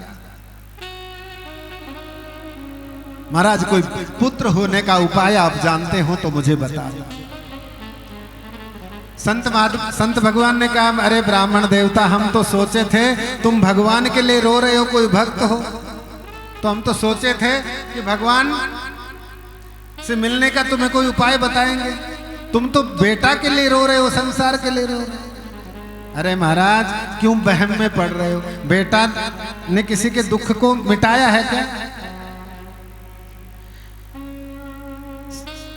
महाराज कोई पुत्र होने का उपाय आप जानते हो तो मुझे बता दो। संत भगवान ने कहा, अरे ब्राह्मण देवता, हम तो सोचे थे तुम भगवान के लिए रो रहे हो, कोई भक्त हो, तो हम तो सोचे थे कि भगवान से मिलने का तुम्हें कोई उपाय बताएंगे, तुम तो बेटा के लिए रो रहे हो, संसार के लिए रो रहे हो। अरे महाराज, क्यों बहम में पड़ रहे हो? बेटा ने किसी के दुख को मिटाया है क्या?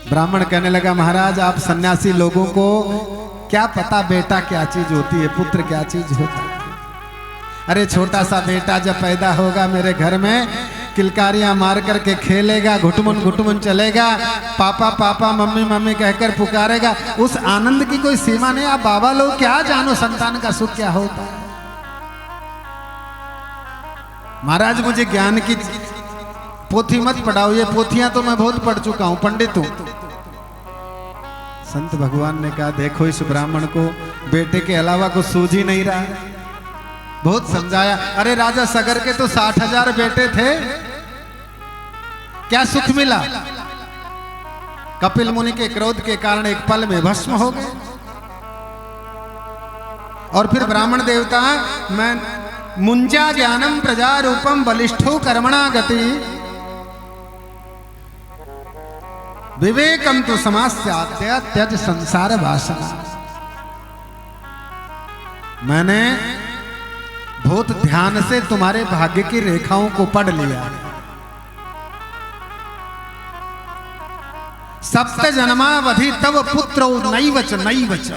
ब्राह्मण कहने लगा, महाराज आप सन्यासी लोगों को क्या पता बेटा क्या चीज होती है, पुत्र क्या चीज होता है? अरे छोटा सा बेटा जब पैदा होगा मेरे घर में, किलकारियां मार करके खेलेगा, घुटमुन घुटमुन चलेगा, पापा पापा मम्मी मम्मी कहकर पुकारेगा, उस आनंद की कोई सीमा नहीं। आप बाबा लोग क्या जानो संतान का सुख क्या होता है? महाराज मुझे ज्ञान की पोथी मत पढ़ाओ, ये पोथियां तो मैं बहुत पढ़ चुका हूं, पंडित हूं। संत भगवान ने कहा, देखो इस ब्राह्मण को बेटे के अलावा कुछ सूझ ही नहीं रहा है। बहुत समझाया, अरे राजा सगर के तो 60,000 बेटे थे, क्या सुख मिला? कपिल मुनि के क्रोध के कारण एक पल में भस्म हो गए। और फिर ब्राह्मण देवता, मैं मुंजा ज्ञानम प्रजा रूपम बलिष्ठो कर्मणा गति विवेकम तो समास्यात्य त्यज संसार वासना। मैंने बहुत ध्यान से तुम्हारे भाग्य की रेखाओं को पढ़ लिया। सप्त जन्मावधि तब पुत्र नैवच नैवच,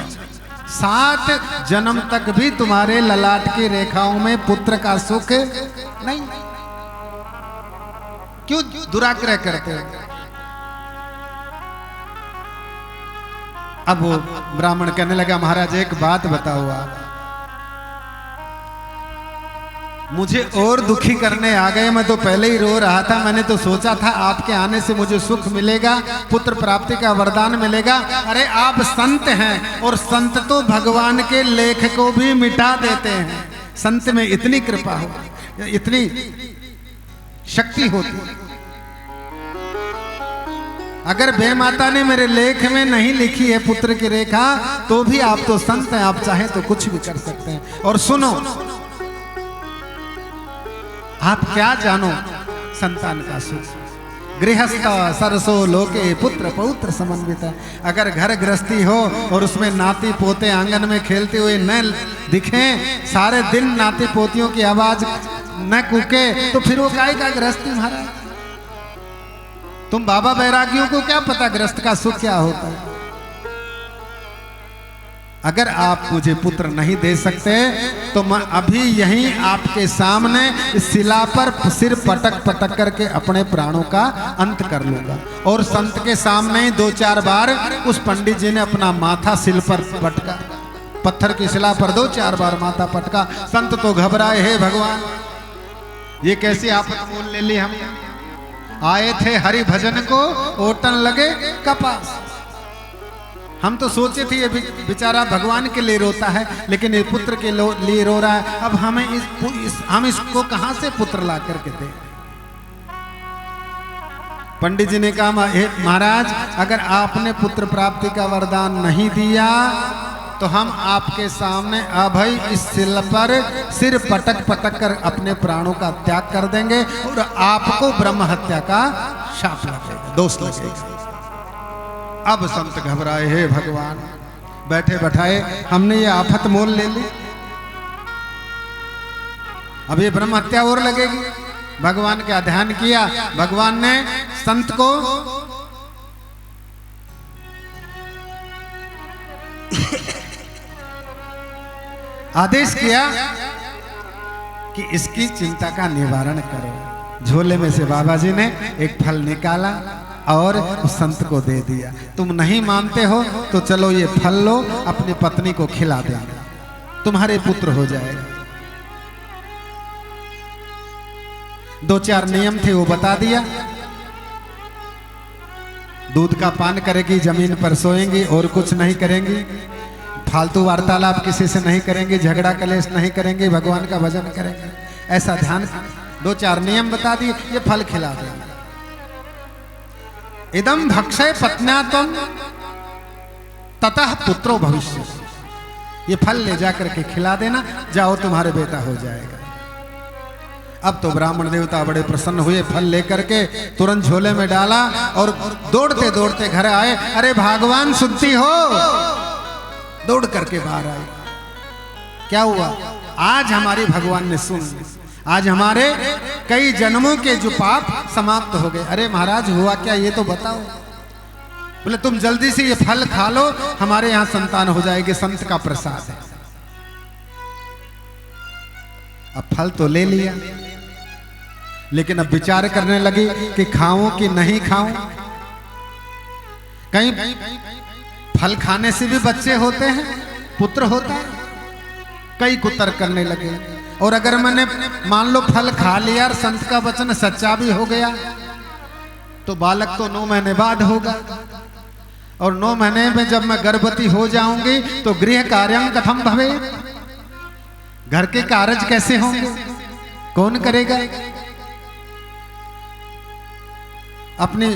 7 जन्म तक भी तुम्हारे ललाट की रेखाओं में पुत्र का सुख नहीं। क्यों दुराग्रह करते हो? अब वो ब्राह्मण कहने लगा, महाराज एक बात बताओ आप, मुझे और दुखी करने आ गए। मैं तो पहले ही रो रहा था। मैंने तो सोचा था आपके आने से मुझे सुख मिलेगा, पुत्र प्राप्ति का वरदान मिलेगा। अरे आप संत हैं, और संत तो भगवान के लेख को भी मिटा देते हैं। संत में इतनी कृपा हो, इतनी शक्ति होती है। अगर वे माता ने मेरे लेख में नहीं लिखी है पुत्र की रेखा, तो भी आप तो संत हैं, आप चाहें तो कुछ भी कर सकते हैं। और सुनो, आप क्या जानो संतान का सुख। गृहस्थ सरसो लोके पुत्र पौत्र समन्वित। अगर घर गृहस्थी हो और उसमें नाती पोते आंगन में खेलते हुए न दिखें, सारे दिन नाती पोतियों की आवाज न कूके, तो फिर वो काय का गृहस्थी महाराज। तुम बाबा बैरागियों को क्या पता गृहस्थ का सुख क्या होता है। अगर आप मुझे पुत्र नहीं दे सकते तो मैं अभी यहीं आपके सामने इस शिला पर सिर पटक पटक करके अपने प्राणों का अंत कर लूंगा। और संत के सामने ही 2-4 बार उस पंडित जी ने अपना माथा सिल पर पटका, पत्थर की शिला पर 2-4 बार माथा पटका। संत तो घबराए, हे भगवान ये कैसी आफत मोल ले ली। हम आए थे हरि भजन को, ओटन लगे कपास। हम तो सोचे थे ये बेचारा भगवान के लिए रोता है, लेकिन ये पुत्र के लिए रो रहा है। अब हमें हम इसको कहां से पुत्र ला करके दे। पंडित जी ने कहा, महाराज अगर आपने पुत्र प्राप्ति का वरदान नहीं दिया तो हम आपके सामने अभय इस शिला पर सिर पटक पटक कर अपने प्राणों का त्याग कर देंगे, और आपको ब्रह्म हत्या का शाप लगेगा, दोष लगेगा। अब संत घबराए, हे भगवान बैठे बैठाए हमने ये आफत मोल ले ली, अब ये ब्रह्म हत्या और लगेगी। भगवान का ध्यान किया। भगवान ने संत को आदेश किया कि इसकी चिंता का निवारण करो। झोले में से बाबा जी ने एक फल निकाला और उस संत को दे दिया। तुम नहीं मानते हो तो चलो ये फल लो, अपनी पत्नी को खिला देना, तुम्हारे पुत्र हो जाएगा। 2-4 नियम थे वो बता दिया। दूध का पान करेगी, जमीन पर सोएंगी और कुछ नहीं करेंगी, फालतू वार्तालाप किसी से नहीं करेंगे, झगड़ा कलेश नहीं करेंगे, भगवान का भजन करेंगे। ऐसा ध्यान 2-4 नियम बता दिए, ये फल खिला देना। इदम भक्षय पत्न्यातम ततः पुत्रो भविष्य, ये फल ले जाकर के खिला देना, जाओ तुम्हारे बेटा हो जाएगा। अब तो ब्राह्मण देवता बड़े प्रसन्न हुए, फल लेकर के तुरंत झोले में डाला और दौड़ते दौड़ते घर आए। अरे भगवान सुनती हो, दौड़ करके बाहर आए। क्या हुआ? आज हमारे भगवान ने सुन, आज हमारे कई जन्मों के जो पाप समाप्त हो गए। अरे महाराज हुआ क्या ये तो बताओ। बोले तुम जल्दी से ये फल खा लो, हमारे यहाँ संतान हो जाएगी, संत का प्रसाद है। अब फल तो ले लिया, लेकिन अब विचार करने लगी कि खाऊं कि नहीं खाऊं। कहीं फल खाने से भी बच्चे होते हैं, पुत्र होता है। कई कुतर्क करने लगे। और अगर मैंने मान लो फल खा लिया और संत का वचन सच्चा भी हो गया तो बालक तो 9 महीने बाद होगा, और 9 महीने में जब मैं गर्भवती हो जाऊंगी तो गृह कार्यं कथम भवे, घर के कार्य कैसे होंगे, कौन करेगा। अपनी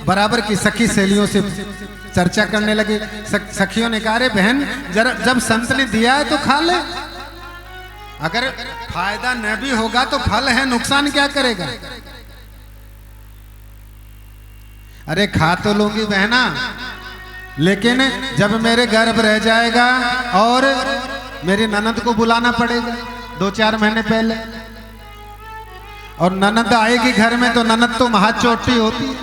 बराबर की सखी सहेलियों से चर्चा करने लगे। सखियों ने कहा, रे बहन जरा जब संत ने दिया है तो खा ले, अगर फायदा न भी होगा तो फल है, नुकसान क्या करेगा। अरे खा तो लूंगी बहना, लेकिन जब मेरे गर्भ रह जाएगा और मेरी ननद को बुलाना पड़ेगा 2-4 महीने पहले। और ननद आएगी घर में तो ननद तो महाचोटी होती है,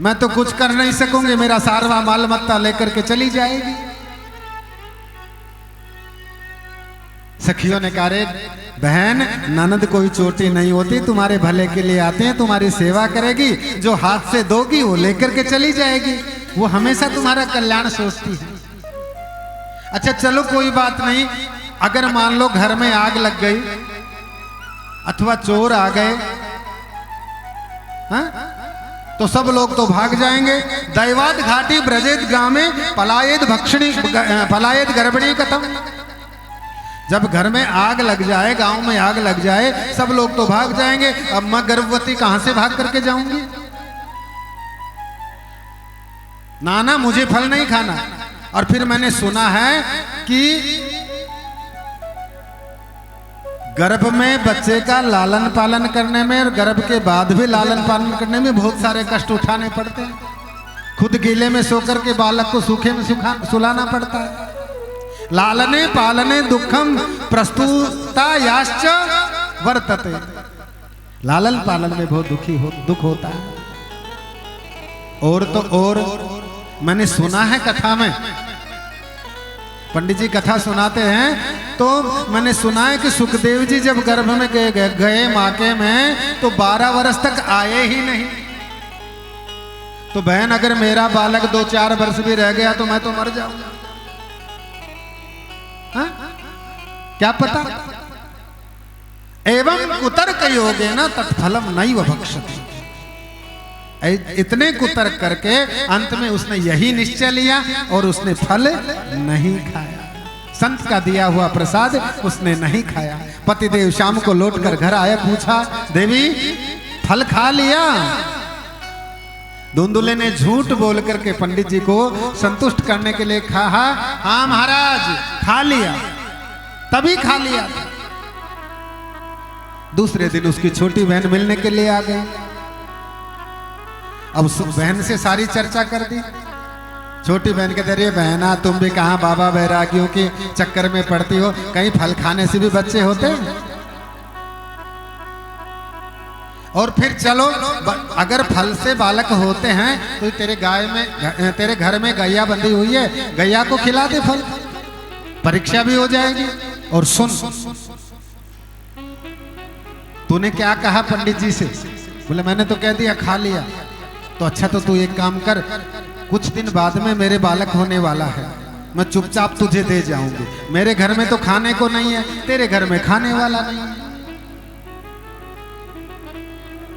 मैं तो कुछ कर नहीं सकूंगी, मेरा सारवा माल मत्ता लेकर के चली जाएगी। सखियों ने कहा रे बहन, ननद कोई चोटी नहीं होती, तुम्हारे भले के लिए आते हैं, तुम्हारी सेवा करेगी, जो हाथ से दोगी वो लेकर के चली जाएगी, वो हमेशा तुम्हारा कल्याण सोचती है। अच्छा चलो कोई बात नहीं, अगर मान लो घर में आग लग गई अथवा चोर आ गए, हाँ? तो सब लोग तो भाग जाएंगे। दैवात घाटी ब्रजेत गामे पलायत भक्षणी पलायत गर्भिणी कथम। जब घर में आग लग जाए, गांव में आग लग जाए, सब लोग तो भाग जाएंगे, अब मैं गर्भवती कहां से भाग करके जाऊंगी? नाना मुझे फल नहीं खाना। और फिर मैंने सुना है कि गर्भ में बच्चे का लालन पालन करने में और गर्भ के बाद भी लालन पालन करने में बहुत सारे कष्ट उठाने पड़ते हैं। खुद गीले में सोकर के बालक को सूखे में सुलाना पड़ता है। लालने पालने दुखम प्रस्तुता याश्च वर्तते। लालन पालन में बहुत दुख होता है। और तो और मैंने सुना है कथा में, पंडित जी कथा सुनाते हैं, तो मैंने सुना है कि सुखदेव जी जब गर्भ में गए माके में तो 12 वर्ष तक आए ही नहीं। तो बहन अगर मेरा बालक 2-4 वर्ष भी रह गया तो मैं तो मर जाऊंगा, हाँ? क्या पता। एवं कुतर्क योगे न तत्फलम नैव भक्षति। इतने कुतर्क करके अंत में उसने यही निश्चय लिया और उसने फल नहीं खाया। संत का दिया हुआ प्रसाद उसने नहीं खाया। पतिदेव शाम को लौटकर घर आया, पूछा देवी फल खा लिया? धुंधुले ने झूठ बोल करके पंडित जी को संतुष्ट करने के लिए कहा, हाँ महाराज खा लिया, तभी खा लिया। दूसरे दिन उसकी छोटी बहन मिलने के लिए आ गई। अब बहन से सारी चर्चा कर दी। छोटी बहन कहते रही, बहना तुम भी कहाँ बाबा बैरागियों के चक्कर में पड़ती हो, कहीं फल खाने से भी बच्चे होते हैं। और फिर चलो अगर फल से बालक होते हैं तो तेरे घर में गैया बंधी हुई है, गैया को खिला दे फल, परीक्षा भी हो जाएगी। और सुन तूने क्या कहा पंडित जी से? बोले मैंने तो कह दिया खा लिया। तो अच्छा तो तू एक काम कर, कुछ दिन बाद में मेरे बालक होने वाला है, मैं चुपचाप तुझे दे जाऊंगी। मेरे घर में तो खाने को नहीं है, तेरे घर में खाने वाला नहीं है।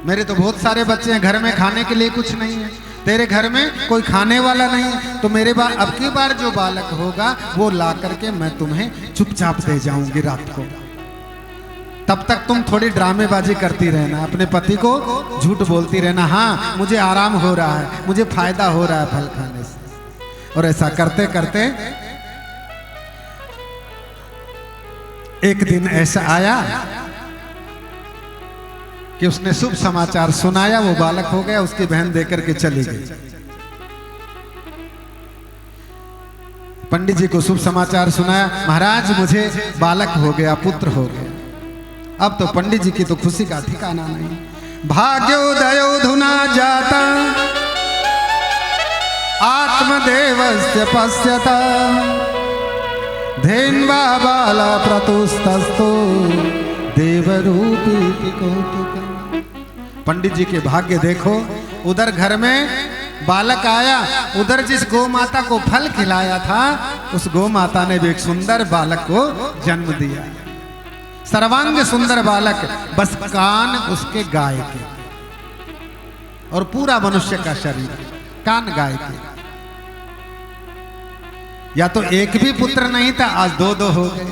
मेरे तो बहुत सारे बच्चे हैं, घर में खाने के लिए कुछ नहीं है, तेरे घर में कोई खाने वाला नहीं है। तो मेरे अब की बार जो बालक होगा वो ला करके मैं तुम्हें चुपचाप दे जाऊंगी रात को। तब तक तुम थोड़ी ड्रामेबाजी करती रहना, अपने पति को झूठ बोलती रहना, हाँ मुझे आराम हो रहा है, मुझे फायदा हो रहा है फल खाने से। और ऐसा करते करते एक दिन ऐसा आया कि उसने शुभ समाचार सुनाया, वो बालक हो गया, उसकी बहन देकर के चली गई। पंडित जी को शुभ समाचार सुनाया, महाराज मुझे बालक हो गया, पुत्र हो गया। अब तो पंडित जी की तो खुशी का ठिकाना नहीं। भाग्योदयो धुना जाता आत्मदेवस्य पश्यता धेन्वा बाला प्रतुस्तस्तो देवरूपी कौतुक। पंडित जी के भाग्य देखो, उधर घर में बालक आया, उधर जिस गौ माता को फल खिलाया था उस गौ माता ने भी एक सुंदर बालक को जन्म दिया। सर्वांग सुंदर बालक, बस कान उसके गाय के और पूरा मनुष्य का शरीर, कान गाय के। या तो एक भी पुत्र नहीं था, आज 2-2 हो गए।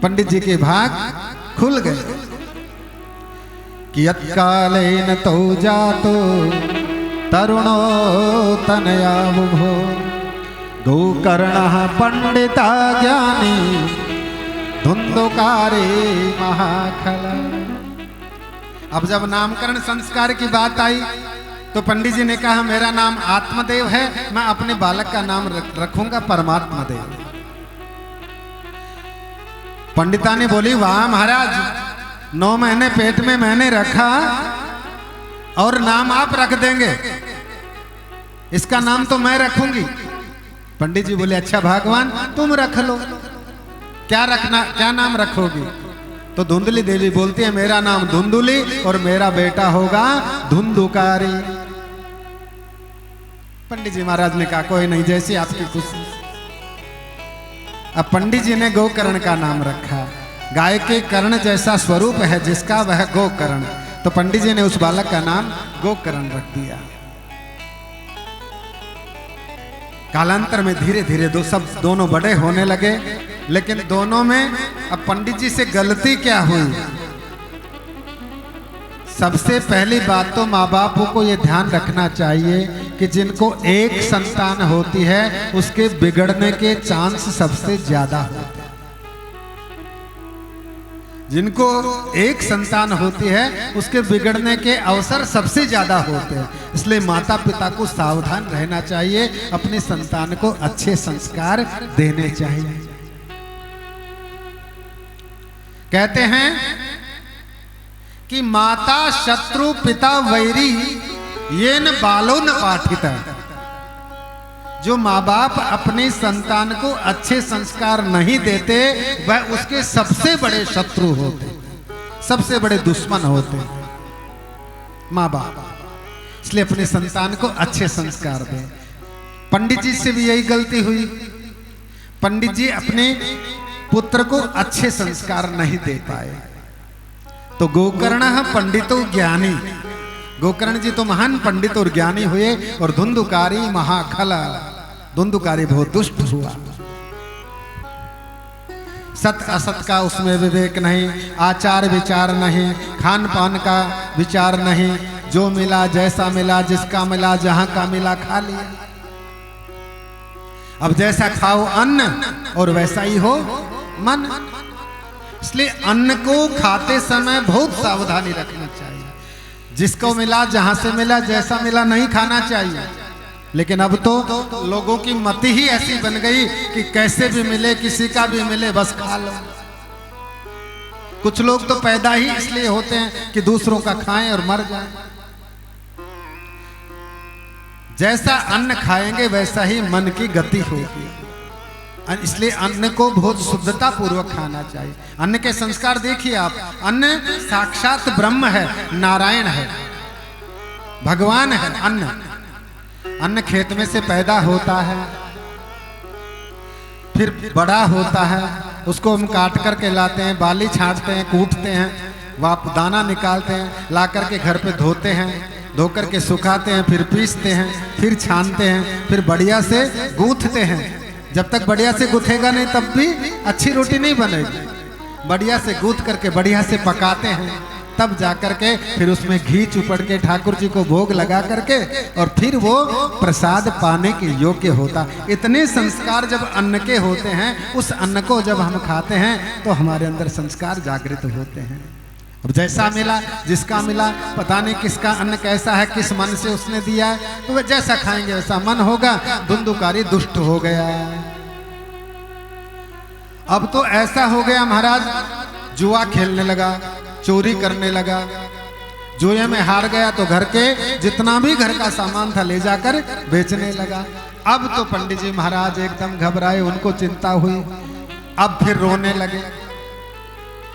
पंडित जी के भाग खुल गए। कियत्कालेन तौ जातो तरुणो तनया बुभो गोकर्णः पंडिता ज्ञानी धुंधुकारे महाखल। अब जब नामकरण संस्कार की बात आई तो पंडित जी ने कहा मेरा नाम आत्मदेव है, मैं अपने बालक का नाम रखूंगा परमात्मा देव। पंडितानी बोली, वाह महाराज, 9 महीने पेट में मैंने रखा और नाम आप रख देंगे, इसका नाम तो मैं रखूंगी। पंडित जी बोले, अच्छा भगवान तुम रख लो, क्या रखना, क्या नाम रखोगी? तो धुंधली देवी बोलती है, मेरा नाम धुंधुली और मेरा बेटा होगा धुंधुकारी। पंडित जी महाराज ने कहा, कोई नहीं, जैसी आपकी खुशी। अब पंडित जी ने गोकर्ण का नाम रखा। गाय के कर्ण जैसा स्वरूप है जिसका, वह गोकर्ण। तो पंडित जी ने उस बालक का नाम गोकर्ण रख दिया। कालांतर में धीरे धीरे दोनों बड़े होने लगे, लेकिन दोनों में अब पंडित जी से गलती क्या हुई? सबसे पहली बात तो माँ बापों को ये ध्यान रखना चाहिए कि जिनको एक संतान होती है उसके बिगड़ने के चांस सबसे ज्यादा होते हैं। जिनको एक संतान होती है उसके बिगड़ने के अवसर सबसे ज्यादा होते हैं। इसलिए माता पिता को सावधान रहना चाहिए, अपने संतान को अच्छे संस्कार देने चाहिए। कहते हैं कि माता शत्रु पिता वैरी ये न बालो न पाठित। जो माँ बाप अपने संतान को अच्छे संस्कार नहीं देते वह उसके सबसे बड़े शत्रु होते, सबसे बड़े दुश्मन होते माँ बाप। इसलिए अपने संतान को अच्छे संस्कार दें। पंडित जी से भी यही गलती हुई। पंडित जी अपने पुत्र को अच्छे संस्कार नहीं दे पाए। तो गोकर्ण पंडितो ज्ञानी, गोकर्ण जी तो महान पंडित और ज्ञानी हुए, और धुंधुकारी महाखला, धुंधुकारी बहुत दुष्ट हुआ। सत असत का उसमें विवेक नहीं, आचार विचार नहीं, खान पान का विचार नहीं, जो मिला जैसा मिला, जिसका मिला जहां का मिला खा लिया। अब जैसा खाओ अन्न और वैसा ही हो मन। इसलिए अन्न को खाते समय बहुत सावधानी रखनी चाहिए। जिसको मिला जहां से मिला जैसा मिला नहीं खाना चाहिए। लेकिन अब तो लोगों की मति ही ऐसी बन गई कि कैसे भी मिले, किसी का भी मिले, बस खा लो। कुछ लोग तो पैदा ही इसलिए होते हैं कि दूसरों का खाएं और मर जाएं। जैसा अन्न खाएंगे वैसा ही मन की गति होगी। इसलिए अन्न को बहुत शुद्धता पूर्वक खाना चाहिए। अन्न के संस्कार देखिए आप, अन्न साक्षात ब्रह्म है, नारायण है, भगवान है। अन्न अन्न खेत में से पैदा होता है, फिर बड़ा होता है, उसको हम काट करके लाते हैं, बाली छांटते हैं, कूटते हैं, वाप दाना निकालते हैं, ला करके घर पे धोते हैं, धो करके सुखाते हैं, फिर पीसते हैं, फिर छानते हैं, फिर बढ़िया से गूंथते हैं। जब तक बढ़िया से गूंथेगा नहीं तब भी अच्छी रोटी नहीं बनेगी। बढ़िया से गूंथ करके बढ़िया से पकाते हैं, तब जाकर के फिर उसमें घी चुपड़ के ठाकुर जी को भोग लगा करके और फिर वो प्रसाद पाने के योग्य होता। इतने संस्कार जब अन्न के होते हैं, उस अन्न को जब हम खाते हैं तो हमारे अंदर संस्कार जागृत होते हैं। अब जैसा मिला, जिसका मिला, पता नहीं किसका अन्न कैसा है, किस मन से उसने दिया है, तो वह जैसा खाएंगे वैसा मन होगा। धुंधुकारी दुष्ट हो गया। अब तो ऐसा हो गया महाराज, जुआ खेलने लगा, चोरी करने लगा। जुए में हार गया तो घर के जितना भी घर का सामान था ले जाकर बेचने लगा। अब तो पंडित जी महाराज एकदम घबराए, उनको चिंता हुई। अब फिर रोने लगे।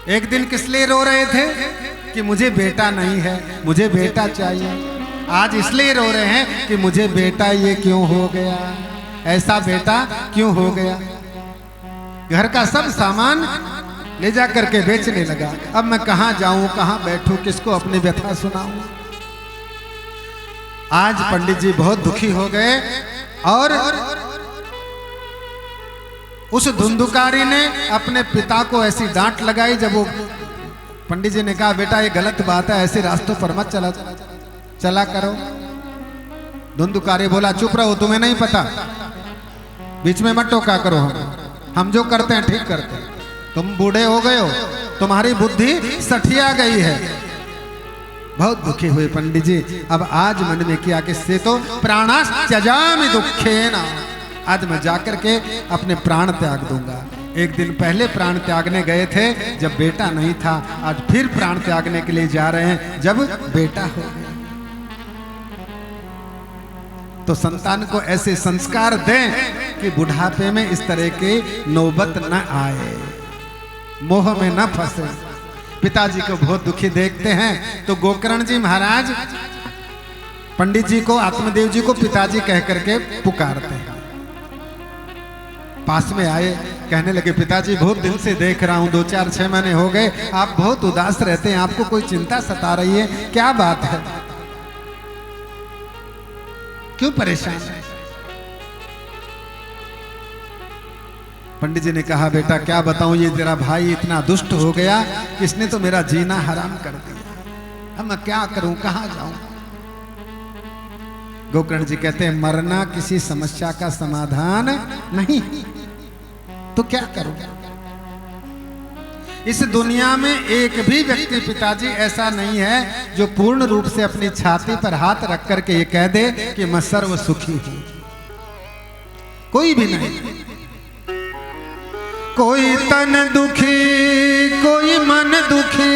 एक दिन किस लिए रो रहे थे कि मुझे बेटा नहीं है, मुझे बेटा चाहिए। आज इसलिए रो रहे हैं कि मुझे बेटा ये क्यों हो गया, ऐसा बेटा क्यों हो गया। घर का सब सामान ले जा करके बेचने लगा। अब मैं कहां जाऊं, कहां बैठूं, किसको अपनी व्यथा सुनाऊं। आज पंडित जी बहुत दुखी हो गए और उस धुंधुकारी ने अपने पिता को ऐसी डांट लगाई। जब वो पंडित जी ने कहा, बेटा ये गलत बात है, ऐसे रास्तों पर मत चला करो। धुंधुकारी बोला, चुप रहो, तुम्हें नहीं पता, बीच में मत टोका करो। हम जो करते हैं ठीक करते हैं। तुम बूढ़े हो गए हो, तुम्हारी बुद्धि सठिया गई है। बहुत दुखी हुए पंडित जी। अब आज मन में किया कि से तो प्राणास त्यजामि दुखेन, आज मैं जाकर के अपने प्राण त्याग दूंगा। एक दिन पहले प्राण त्यागने गए थे जब बेटा नहीं था, आज फिर प्राण त्यागने के लिए जा रहे हैं जब बेटा हो गया। तो संतान को ऐसे संस्कार दें कि बुढ़ापे में इस तरह की नौबत न आए, मोह में न फंसे। पिताजी को बहुत दुखी देखते हैं तो गोकर्ण जी महाराज पंडित जी को, आत्मदेव जी को पिताजी कह करके पुकारते हैं। पास में आए, कहने लगे पिताजी बहुत दिन से देख रहा हूं, 2-4-6 महीने हो गए आप बहुत उदास रहते हैं, आपको कोई चिंता सता रही है, क्या बात है, क्यों परेशान है? पंडित जी ने कहा बेटा क्या बताऊं, ये तेरा भाई इतना दुष्ट हो गया कि इसने तो मेरा जीना हराम कर दिया, अब मैं क्या करूं, कहां जाऊं? गोकर्ण जी कहते हैं मरना किसी समस्या का समाधान नहीं, तो क्या करूं? इस दुनिया में एक भी व्यक्ति पिताजी ऐसा नहीं है जो पूर्ण रूप से अपनी छाती पर हाथ रख करके ये कह दे कि मैं सर्व सुखी हूं, कोई भी नहीं। कोई तन दुखी, कोई मन दुखी,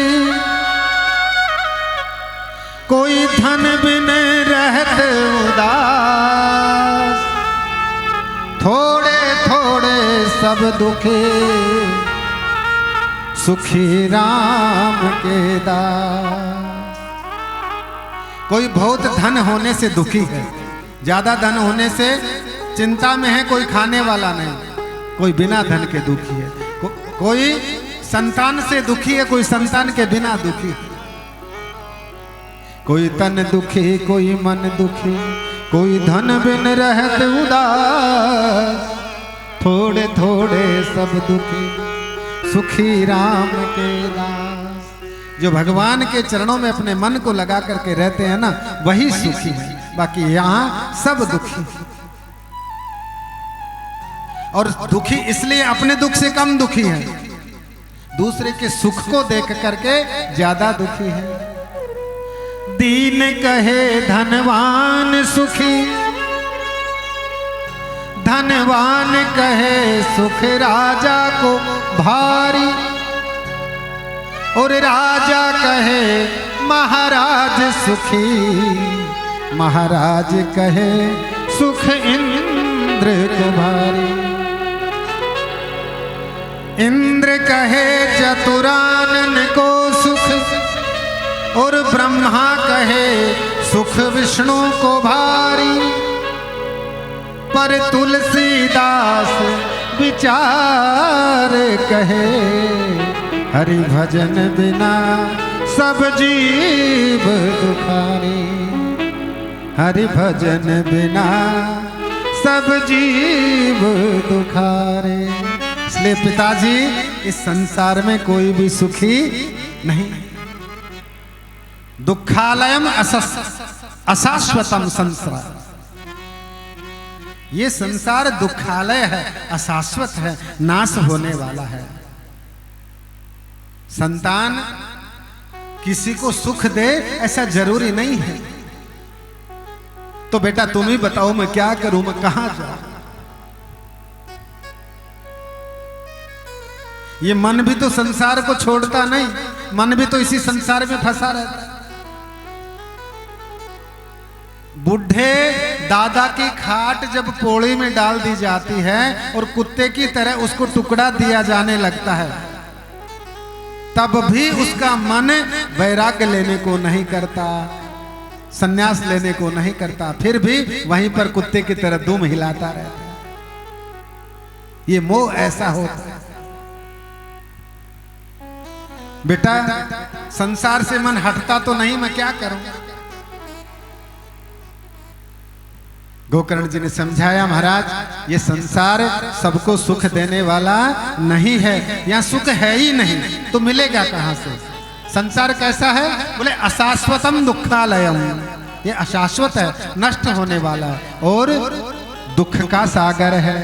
कोई धन बिन रहत उदास, थोड़े थोड़े सब दुखी, सुखी राम के दास। कोई बहुत धन होने से दुखी है, ज्यादा धन होने से चिंता में है, कोई खाने वाला नहीं, कोई बिना धन के दुखी है। कोई संतान से दुखी है, कोई संतान के बिना दुखी है। कोई तन दुखी, कोई मन दुखी, कोई धन बिन रहत उदास, थोड़े थोड़े सब दुखी, सुखी राम के दास। जो भगवान के चरणों में अपने मन को लगा करके रहते हैं ना, वही सुखी है, बाकी यहाँ सब दुखी। और दुखी इसलिए अपने दुख से कम दुखी है, दूसरे के सुख को देख करके ज्यादा दुखी है। दीन कहे धनवान सुखी, धनवान कहे सुख राजा को भारी, और राजा कहे महाराज सुखी, महाराज कहे सुख इंद्र को भारी। इंद्र कहे चतुरानन को सुख, और ब्रह्मा कहे सुख विष्णु को भारी, पर तुलसीदास विचार कहे, हरि भजन बिना सब जीव दुखारी, हरि भजन बिना सब जीव दुखारे। इसलिए पिताजी इस संसार में कोई भी सुखी नहीं। दुखालयम अशाश्वतम संसार, ये संसार दुखालय है, अशाश्वत है, नाश होने वाला है। संतान किसी को सुख दे ऐसा जरूरी नहीं है। तो बेटा तुम ही बताओ मैं क्या करूं, मैं कहां जाऊं? ये मन भी तो संसार को छोड़ता नहीं, मन भी तो इसी संसार में फंसा रहता है। बुढ़े दादा की खाट जब पौड़ी में डाल दी जाती है और कुत्ते की तरह उसको टुकड़ा दिया जाने लगता है, तब भी उसका मन वैराग्य लेने को नहीं करता, संन्यास लेने को नहीं करता, फिर भी वहीं पर कुत्ते की तरह दुम हिलाता रहता है। ये मोह ऐसा होता है। बेटा संसार से मन हटता तो नहीं, मैं क्या करूं? गोकर्ण जी ने समझाया महाराज ये संसार सबको सुख देने वाला नहीं है, यहाँ सुख है ही नहीं, तो मिलेगा कहां से? संसार कैसा है? बोले अशाश्वतम दुखालयम, ये अशाश्वत है, नष्ट होने वाला है, और दुख का सागर है,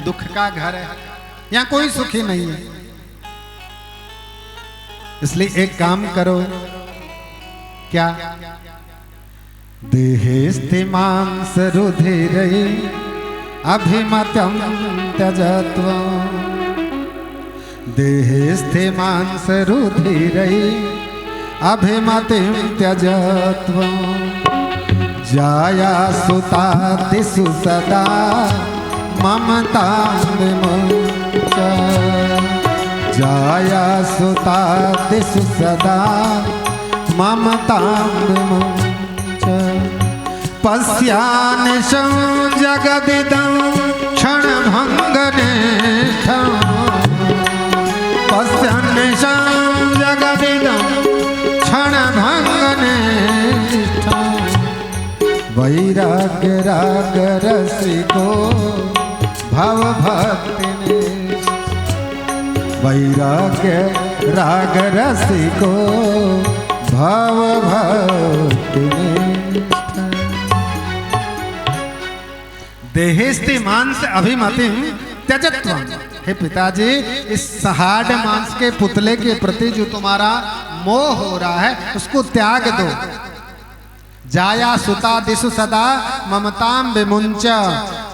दुख का घर है, यहाँ कोई सुखी नहीं है। इसलिए एक काम करो, क्या? देहेस्तिमांस रुधिरे अभिमतं त्यजत्वं, देहस्थे मांस रुधिरै अभिमतिं त्यजत्वं जाया सुतादिषु सदा ममतां विमुञ्च जाया सुतादिषु सदा ममतां विमुञ्च पश्यानिशं जगदिदं क्षणभङ्गनिष्ठं पश्यानिशं जगदिदं क्षणभङ्गनिष्ठं वैराग्य राग रसिको भवभक्तिनिष्ठ वैराग्य राग रसिको भवभक्तिनिष्ठ देहेस्ति मांस अभिमतिं त्यजत्वं। हे पिताजी, इस हार्ड मांस के पुतले के प्रति जो तुम्हारा मोह हो रहा है उसको त्याग दो। जाया सुता दिशु सदा ममताम विमुंच।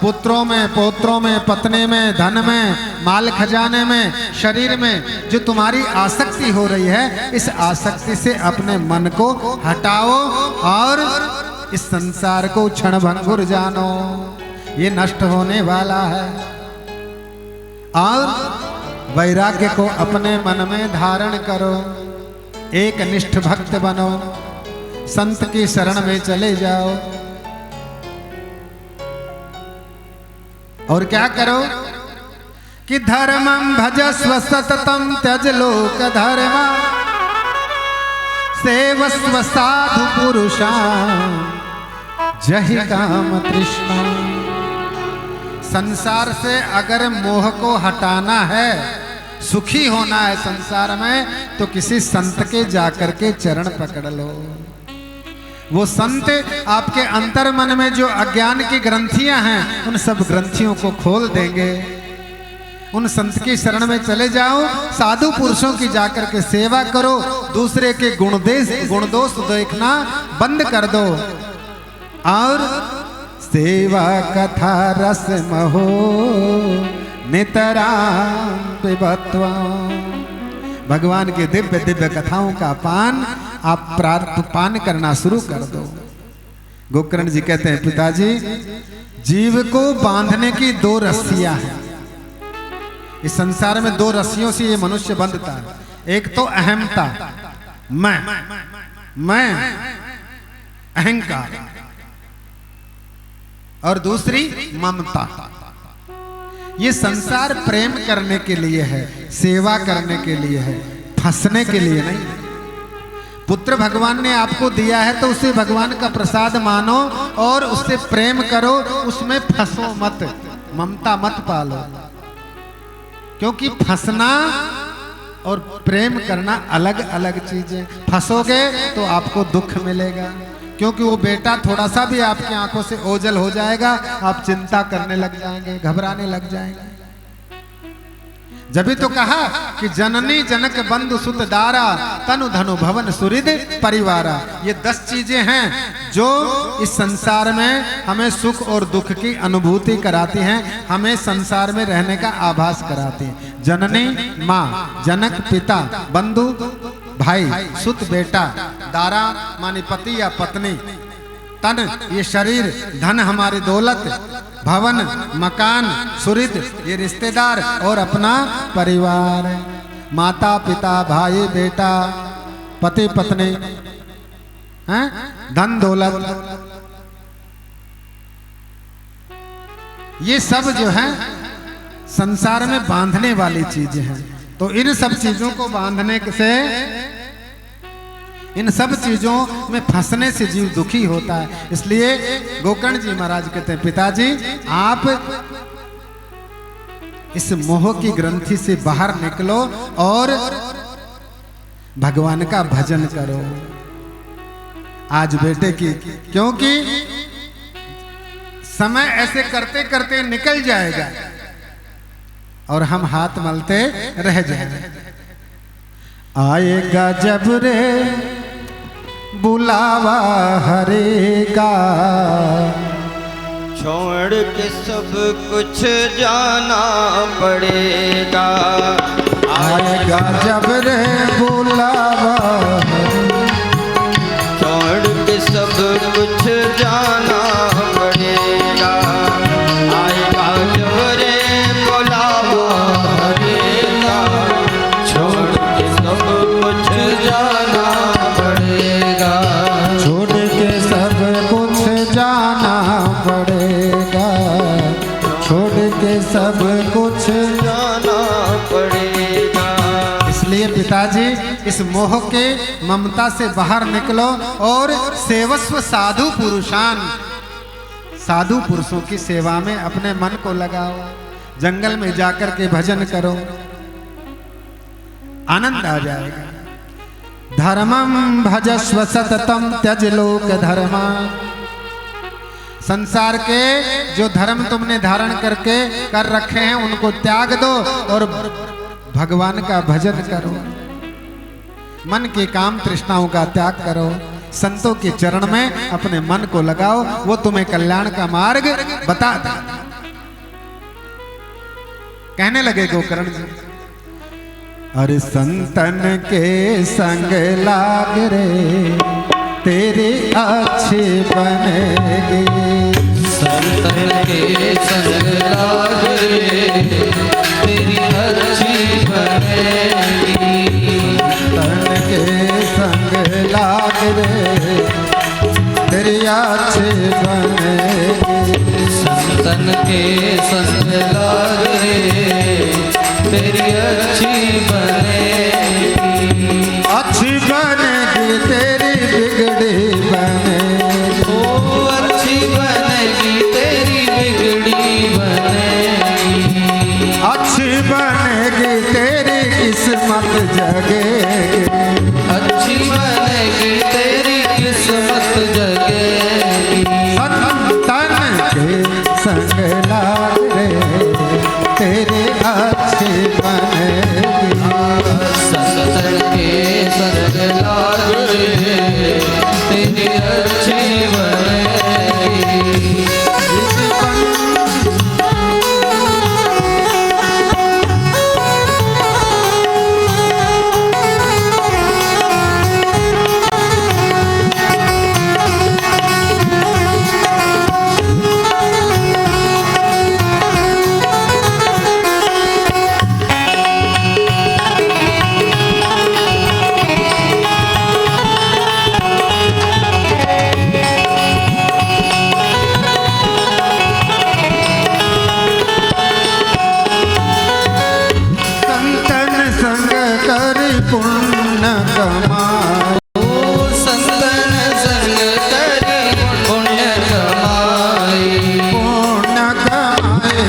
पुत्रों में, पौत्रों में, पत्नी में, धन में, माल खजाने में, शरीर में जो तुम्हारी आसक्ति हो रही है, इस आसक्ति से अपने मन को हटाओ और इस संसार को क्षणभंगुर जानो। ये नष्ट होने वाला है और वैराग्य को अपने मन में धारण करो। एक निष्ठ भक्त बनो, संत की शरण में चले जाओ और क्या करो कि धर्मं भजस्व सततं त्यज लोक धर्म सेवस्व साधु पुरुषान् जहि काम तृष्णा। संसार से अगर मोह को हटाना है, सुखी होना है संसार में, तो किसी संत के जाकर के चरण पकड़ लो। वो संत आपके अंतर मन में जो अज्ञान की ग्रंथियां हैं उन सब ग्रंथियों को खोल देंगे। उन संत की शरण में चले जाओ, साधु पुरुषों की जाकर के सेवा करो, दूसरे के गुण दोष देखना बंद कर दो और सेवा कथा रस महो नितराम पिबत्वम्। भगवान के दिव्य दिव्य कथाओं का पान आप पान करना शुरू कर दो। गोकर्ण जी कहते हैं, पिताजी, जीव को बांधने की दो रस्सियां हैं। इस संसार में दो रस्सियों से ये मनुष्य बंधता है। एक तो अहमता, मैं अहंकार, और दूसरी ममता। ये संसार प्रेम करने के लिए है, सेवा करने के लिए है, फंसने के लिए नहीं। पुत्र भगवान ने आपको दिया है तो उसे भगवान का प्रसाद मानो और उससे प्रेम करो, उसमें फंसो मत, ममता मत पालो। क्योंकि फंसना और प्रेम करना अलग अलग चीजें। फंसोगे तो आपको दुख मिलेगा, क्योंकि वो बेटा थोड़ा सा भी आपकी आंखों से ओझल हो जाएगा, आप चिंता करने लग जाएंगे, घबराने लग जाएंगे। जब तो कहा कि जननी जनक बंधु सुत दारा तनु धनु भवन सुहृद परिवारा। ये 10 चीजें हैं जो इस संसार में हमें सुख और दुख की अनुभूति कराती हैं, हमें संसार में रहने का आभास कराती हैं। जननी माँ, जनक पिता, बंधु भाई, सुत बेटा, दारा मानी पति या पत्नी, तन ये शरीर, धन हमारी दौलत, भवन मकान, सुहृद ये रिश्तेदार और अपना परिवार, माता पिता भाई बेटा पति पत्नी, हैं, धन दौलत, ये सब जो है संसार में बांधने वाली चीजें हैं। तो इन सब चीजों को बांधने से, इन सब चीजों में फंसने से जीव दुखी होता है। इसलिए गोकर्ण जी महाराज कहते हैं, पिताजी आप इस मोह की ग्रंथि से बाहर निकलो और भगवान का भजन करो। आज बेटे की, क्योंकि समय ऐसे करते करते निकल जाएगा और हम हाथ मलते रह जाएंगे। आएगा जब रे बुलावा हरे का, छोड़ के सब कुछ जाना पड़ेगा। आएगा जब रे बुलावा, छोड़ के सब कुछ जाना पड़ेगा। आएगा जब रे बुलावा पड़ेगा, छोड़ के सब कुछ जाना पड़ेगा। छोड़ के सब कुछ जाना पड़ेगा, छोड़ के सब कुछ जाना पड़ेगा। इसलिए पिताजी इस मोह के ममता से बाहर निकलो और सेवस्व साधु पुरुषान, साधु पुरुषों की सेवा में अपने मन को लगाओ। जंगल में जाकर के भजन करो, आनंद आ जाएगा। धर्मम भजस्व सततम त्यज लोक धर्मा। संसार के जो धर्म तुमने धारण करके कर रखे हैं उनको त्याग दो और भगवान का भजन करो। मन के काम तृष्णाओं का त्याग करो, संतों के चरण में अपने मन को लगाओ, वो तुम्हें कल्याण का मार्ग बता दे। कहने लगे गोकर्ण जी, अरे संतन के संग लाग रे तेरी अच्छी बनेगी। संतन के संग लाग रे तेरी अच्छी बनेगी। संतन के संग लाग रे तेरी अच्छी बनेगी। संतन के संग लाग रे तेरी अच्छी बनेगी। अच्छी बनेगी तेरी बिगड़ी बनेगी। ओ अच्छी बनेगी तेरी बिगड़ी बनेगी। अच्छी बनेगी तेरी किस्मत जगेगी। अच्छी बनेगी तेरी किस्मत जगेगी। संतन के संग लाग रे तेरी अच्छी बनेगी। संतन के संग लाग रे तेरी अच्छी बनेगी। पुण्य कमाए। ओ संतन संग करी पुण्य कमाए। पुण्य कमाए,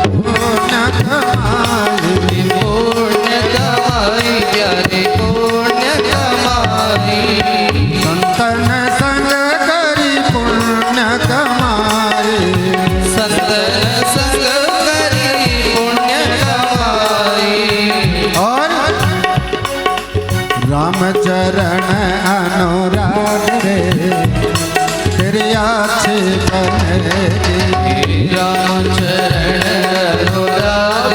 पुण्य कमाए। पुण्य कमाई प्यारे पुण्य कमाई। संतन संग करी पुण्य कमाए। संतन संग करी पुण्य कमाई। और राम चरण अनुराग रे तेरी अच्छी बनेगी। राम चरण अनुराग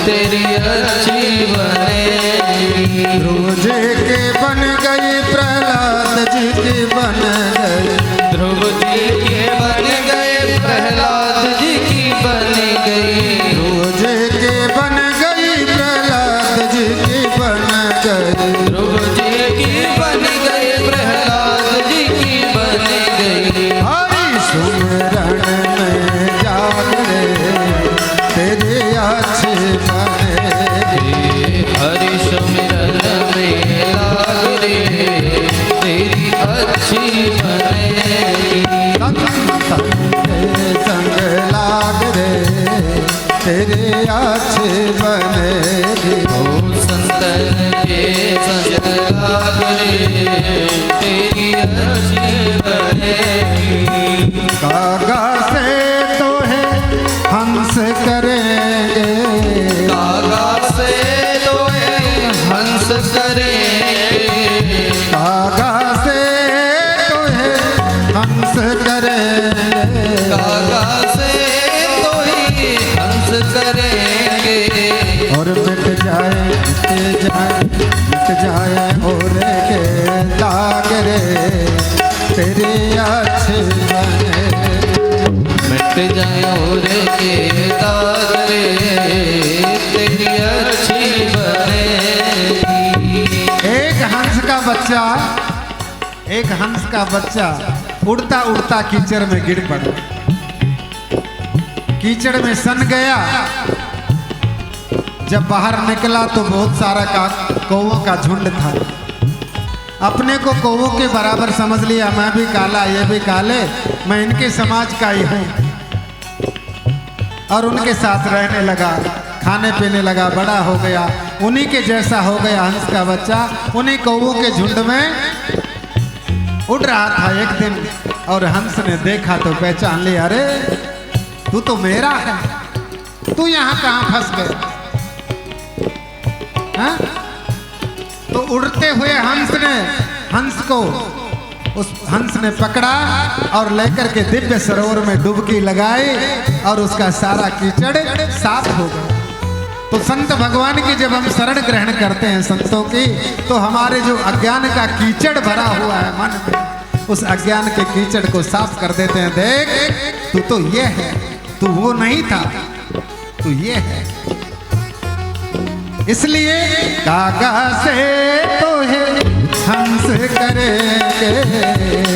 तेरी अच्छी बनेगी। ध्रुव जी के बन गई, प्रहलाद जी की बन गई। ध्रुव जी के बन गए, प्रहलाद जी की बन गई। ध्रुव जी के बन गई, प्रहलाद जी की बन गई। ध्रुव जी की बन गए, प्रहलाद जी की बन गई। हरि सुमरण में जाग रे तेरी अच्छी बनेगी। हरि सुमिरन में लाग रे तेरी अच्छी बनेगी। संतन के संग लाग रे तेरी अच्छी बनेगी। ओ संतन के संग लाग रे तेरी अच्छी बनेगी। कागा से तो है हंस करेंगे। कागा से तो हंस करेंगे। कागा से तो है हंस करेंगे। कागा से तो ही हंस करेंगे। और मिट जाए और के दाग रे तेरी अच्छी बनेगी। मिट जाए और के दाग रे तेरी अच्छी बनेगी। एक हंस का बच्चा उड़ता उड़ता कीचड़ में गिर पड़ा। कीचड़ में सन गया। जब बाहर निकला तो बहुत सारा कौवों का झुंड था। अपने को कौवों के बराबर समझ लिया, मैं भी काला ये भी काले, मैं इनके समाज का ही हूँ। और उनके साथ रहने लगा, खाने पीने लगा, बड़ा हो गया, उन्हीं के जैसा हो गया हंस का बच्चा। उन्हीं कौवों के झुंड में उड़ रहा था एक दिन, और हंस ने देखा तो पहचान लिया, अरे तू तो मेरा है, तू यहाँ कहाँ फंस गया? हाँ? तो उड़ते हुए उस हंस ने पकड़ा और लेकर के दिव्य सरोवर में डुबकी लगाई और उसका सारा कीचड़ साफ हो गया। तो संत भगवान की जब हम शरण ग्रहण करते हैं संतों की, तो हमारे जो अज्ञान का कीचड़ भरा हुआ है मन में, उस अज्ञान के कीचड़ को साफ कर देते हैं। देख तू तो ये है, तू वो नहीं था, तू ये है। इसलिए कागा से तो है हंस करेंगे,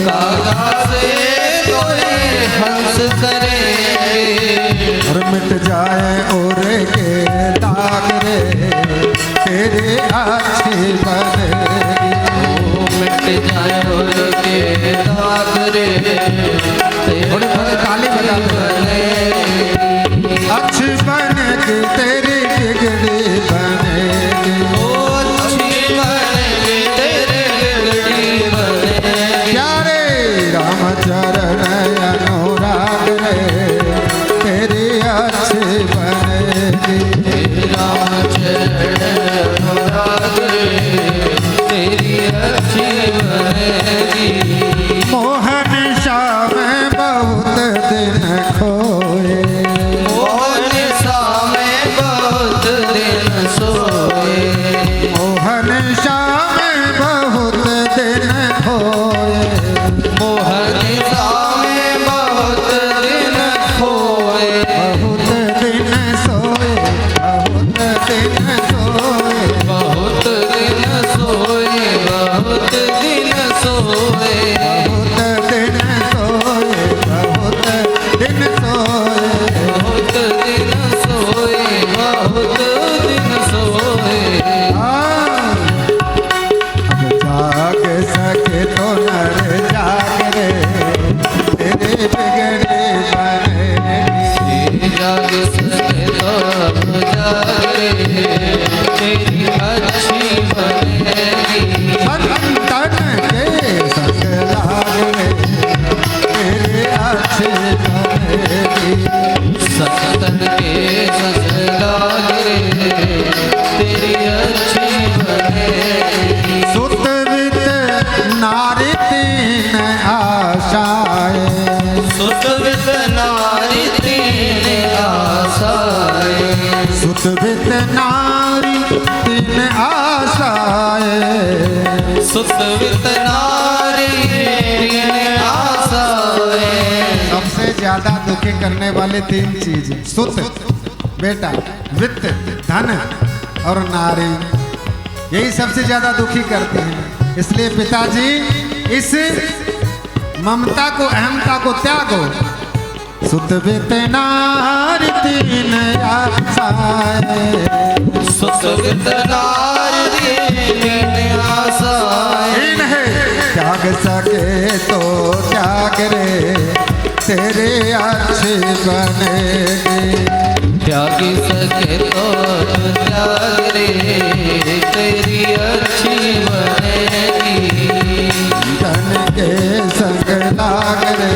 कागा से तो है हंस करेंगे। और मिट जाए और के दाग रे तेरे अच्छी बनेगी। मिट जाए और के दाग रे थोड़ी थोड़ी ताली बजा दो। अच्छी बनेगी तेरी बिगड़ी बनेगी। अच्छी बनेगी तेरे बिगड़ी बनेगी। प्यारे रामचरण अनुराग रे तेरी अच्छी बनेगी। रामचरण अनुराग रे तेरी अच्छी बनेगी। मोहन श्याम बहुत दिन खोए, मोहन श्याम बहुत दिन सोए। मोहन श्याम बहुत दिन खोए, मोहन श्याम बहुत दिन खोए। बहुत दिन सोए, बहुत दिन सोए, बहुत दिन सोए, बहुत दिन सोए। बहुत दिन सोए, बहुत दिन सोए। बहुत दिन सोए, बहुत दिन सोए। अब जाग सके तो नर जाग रे तेरे बिगड़े बनेगी। जाग सके तो जागे तेरी अच्छी बनेगी। संतन के संग लाग रे तेरे अच्छी बनेगी। सतन के संग लाग रे तेरी अच्छी बनेगी। सुत वित नारी तीन आशाएं, सुत वित नारी तीन आशाएं। सुत वित नारी तीन आशाएं। सुत वित नारी तीन आशाएं। सबसे ज्यादा दुखी करने वाले तीन चीज, सुत बेटा, वित्त धन और नारी, यही सबसे ज्यादा दुखी करती हैं। इसलिए पिताजी इस ममता को, अहमता को त्यागो। सुत वित नारी तीन आशाएं, सुत वित नारी तीन आशाएं। त्याग सके तो त्याग रे तेरे अच्छी बनेगी। त्याग सके तो त्याग रे तेरी अच्छी बनेगी। धन के संग लाग रे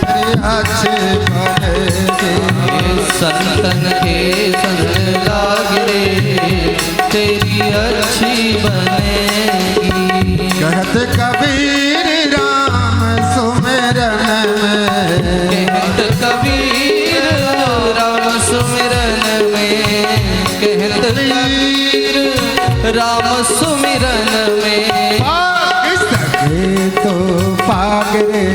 तेरी अच्छी बनेगी। संतन के संग लाग रे तेरी अच्छी बनेगी। कहत कबीर राम सुमिरन में, कहत कबीर राम सुमिरन में। कहत कबीर राम सुमिरन में। पाग सके तो पागरे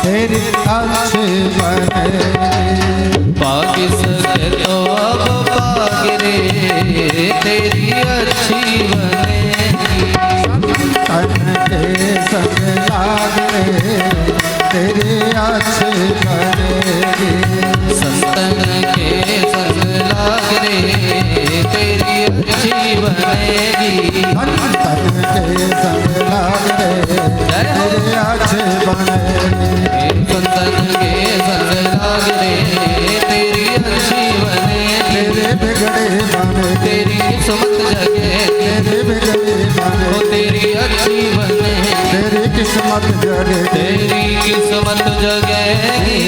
तेरी अच्छी बने, पाग सके तो अब पागरे तेरी अच्छी बनेगी। तन के संग लागे तेरी अच्छी बनेगी, संतन के संग लाग रे तेरी अच्छी बनेगी। तन के संग लागे तेरी अच्छी बनेगी, संतन के संग लाग रे तेरी अच्छी बनेगी। तेरे बिगड़े बने तेरी किस्मत जगे, तेरे बिगड़े बने, वो तेरी अच्छी बनेगी। तेरी किस्मत जगे, तेरी किस्मत जगेगी।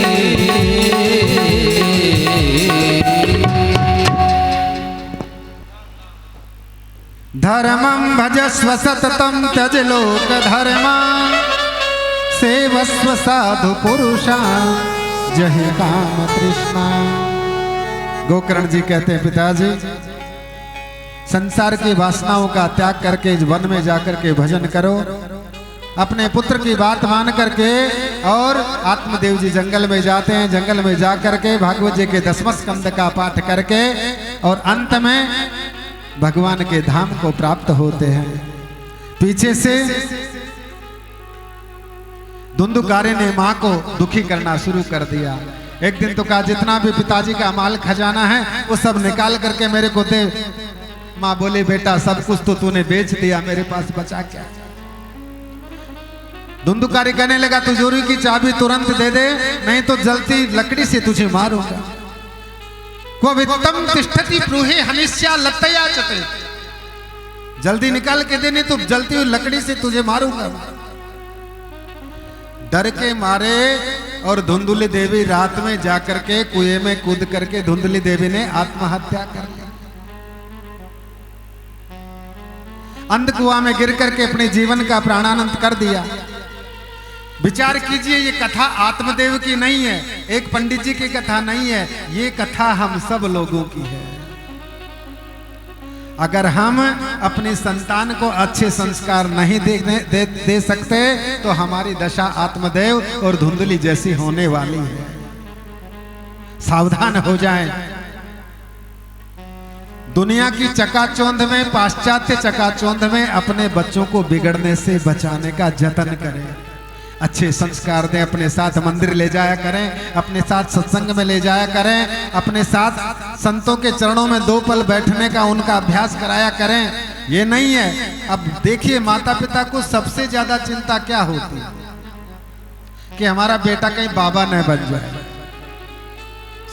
धर्मं भजस्व सततं त्यज लोक धर्मा, सेवस्व साधु पुरुषा जहि काम तृष्णा। गोकर्ण जी कहते हैं पिताजी, संसार की वासनाओं का त्याग करके इस वन में जाकर के भजन करो, अपने पुत्र की बात मान करके। और आत्मदेव जी जंगल में जाते हैं, जंगल में जा करके भागवत जी के 10वें स्कंद का पाठ करके और अंत में भगवान के धाम को प्राप्त होते हैं। पीछे से धुंधुकारी ने माँ को दुखी करना शुरू कर दिया। एक दिन तो कहा जितना भी पिताजी का माल खजाना है वो सब निकाल करके मेरे को दे। माँ बोली बेटा सब कुछ तो तूने बेच दिया, मेरे पास बचा क्या। धुंधुकारी कहने लगा तिजोरी की चाबी तुरंत दे दे, नहीं तो जलती लकड़ी से तुझे मारूंगा। को वित्तम तिष्ठति प्रूहे हनिष्या लतया चते, जल्दी निकाल के दे, नहीं तो जलती हुई लकड़ी से तुझे मारूंगा। डर के मारे और धुंधुली देवी रात में जाकर के कुएं में कूद करके धुंधुली देवी ने आत्महत्या कर ली। अंधकुआं में गिर करके अपने जीवन का प्राणानंद कर दिया। विचार कीजिए, ये कथा आत्मदेव की नहीं है, एक पंडित जी की कथा नहीं है, ये कथा हम सब लोगों की है। अगर हम अपनी संतान को अच्छे संस्कार नहीं दे सकते तो हमारी दशा आत्मदेव और धुंधली जैसी होने वाली है। सावधान हो जाएं। दुनिया की चकाचौंध में, पाश्चात्य चकाचौंध में अपने बच्चों को बिगड़ने से बचाने का जतन करें। अच्छे संस्कार दें, अपने साथ मंदिर ले जाया करें, अपने साथ सत्संग में ले जाया करें, अपने साथ संतों के चरणों में 2 पल बैठने का उनका अभ्यास कराया करें। ये नहीं है। अब देखिए, माता पिता को सबसे ज्यादा चिंता क्या होती है कि हमारा बेटा कहीं बाबा न बन जाए।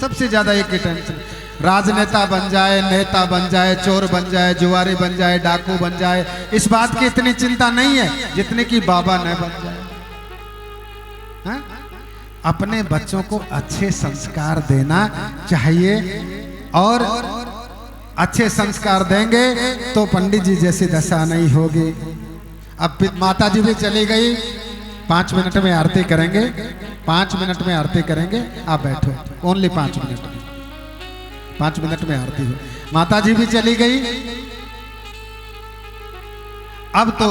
सबसे ज्यादा एक ही टेंशन, राजनेता बन जाए, नेता बन जाए, चोर बन जाए, जुआरी बन जाए, डाकू बन जाए। इस बात की इतनी चिंता नहीं है जितने की बाबा न बन जाए। हा? अपने बच्चों को अच्छे संस्कार देना चाहिए और अच्छे संस्कार देंगे तो पंडित जी जैसी दशा नहीं होगी। अब माता जी भी चली गई, 5 मिनट में आरती करेंगे, 5 मिनट में आरती करेंगे। आप बैठो, ओनली 5 मिनट में, 5 मिनट में आरती हो। माता जी भी चली गई। अब तो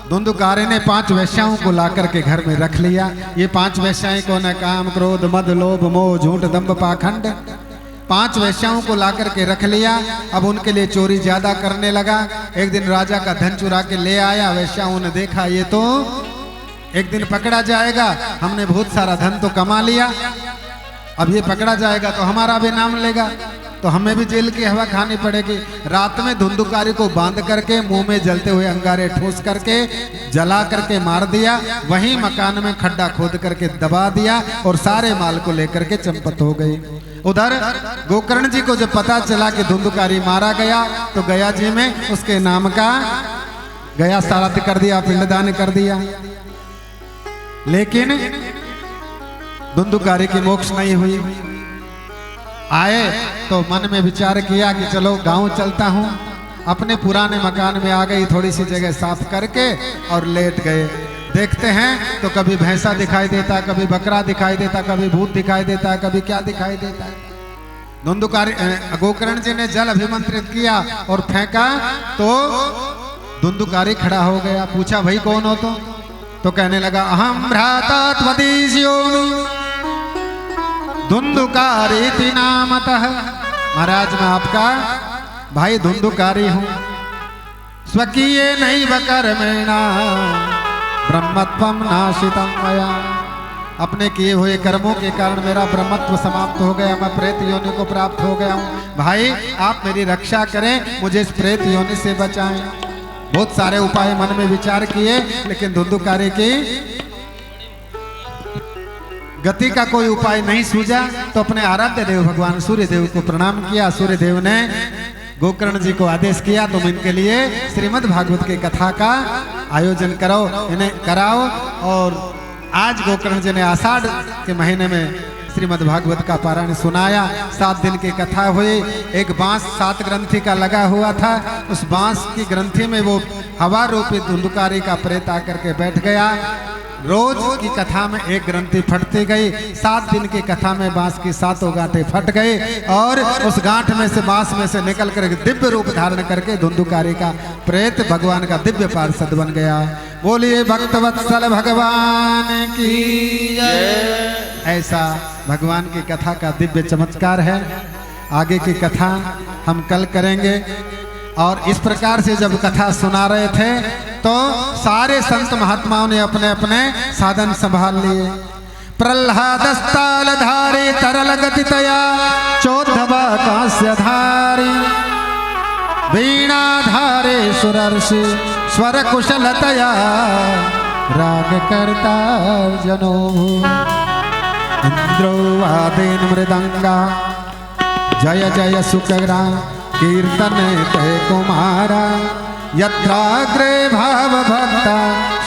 धुंधुकारी ने 5 वेश्याओं को लाकर के घर में रख लिया। ये 5 वेश्याएं कौन है? काम, क्रोध, मद, लोभ, मोह, झूठ, दंभ, पाखंड। 5 वेश्याओं को लाकर के रख लिया। अब उनके लिए चोरी ज्यादा करने लगा। एक दिन राजा का धन चुरा के ले आया। वेश्याओं ने देखा ये तो एक दिन पकड़ा जाएगा, हमने बहुत सारा धन तो कमा लिया, अब ये पकड़ा जाएगा तो हमारा भी नाम लेगा, तो हमें भी जेल की हवा खानी पड़ेगी। रात में धुंधुकारी को बांध करके मुंह में जलते हुए अंगारे ठोस करके जला करके मार दिया। वहीं मकान में खड्डा खोद करके दबा दिया और सारे माल को लेकर के चंपत हो गई। उधर गोकर्ण जी को जब पता चला कि धुंधुकारी मारा गया तो गया जी में उसके नाम का गया श्राद्ध कर दिया, पिंडदान कर दिया। लेकिन धुंधुकारी की मोक्ष नहीं हुई। आए तो मन में विचार किया कि चलो गांव चलता हूं। अपने पुराने मकान में आ गई, थोड़ी सी जगह साफ करके और लेट गए। देखते हैं तो कभी भैंसा दिखाई देता, कभी बकरा दिखाई देता, कभी भूत दिखाई देता, कभी क्या दिखाई देता है। धुंधुकारी गोकर्ण जी ने जल अभिमंत्रित किया और फेंका तो धुंधुकारी खड़ा हो गया। पूछा भाई कौन हो तुम? तो कहने लगा अहम भ्राता त्वदीस्यो धुंधुकारी नामतः। महाराज मैं आपका भाई धुंधुकारी हूं। स्वकीय नैव कर्मेणा ब्रह्मत्वं नाशितं मया। अपने किए हुए कर्मों के कारण मेरा ब्रह्मत्व समाप्त हो गया, मैं प्रेत योनि को प्राप्त हो गया हूँ। भाई आप मेरी रक्षा करें, मुझे इस प्रेत योनि से बचाएं। बहुत सारे उपाय मन में विचार किए, लेकिन धुंधुकारी की गति का कोई उपाय नहीं सूझा। तो अपने आराध्य देव भगवान सूर्य देव को प्रणाम किया। सूर्य देव ने गोकर्ण जी को आदेश किया तुम इनके लिए श्रीमद् भागवत की कथा का आयोजन करो, इन्हें कराओ। और आज गोकर्ण जी ने आषाढ़ के महीने में श्रीमद् भागवत का पारायण सुनाया। 7 दिन की कथा हुई। एक बांस 7 ग्रंथि का लगा हुआ था। उस बांस की ग्रंथि में वो हवा रूपी धुंधुकारी का प्रेत आकर के बैठ गया। रोज की कथा में एक ग्रंथि फटती गई। 7 दिन की कथा में बांस की 7 गांठें फट गई और उस गांठ में से बांस में से निकल कर दिव्य रूप धारण करके धुंधुकारी का प्रेत भगवान का दिव्य पार्षद बन गया। बोलिए भक्तवत्सल भगवान की जय। ऐसा भगवान की कथा का दिव्य चमत्कार है। आगे की कथा हम कल करेंगे। और इस प्रकार से जब कथा सुना रहे थे तो सारे संत महात्माओं ने अपने अपने साधन संभाल लिए। प्रह्लादस्ताल धारे तरल गतितया चोद्धवा कांस्य धारी वीणा धारे सुरर्षि स्वर कुशलतया राग करता जनो इंद्रो वादेन मृदंगा जय जय सुकरा कीर्तन ते कुमारा यत्राग्रे भाव भक्ता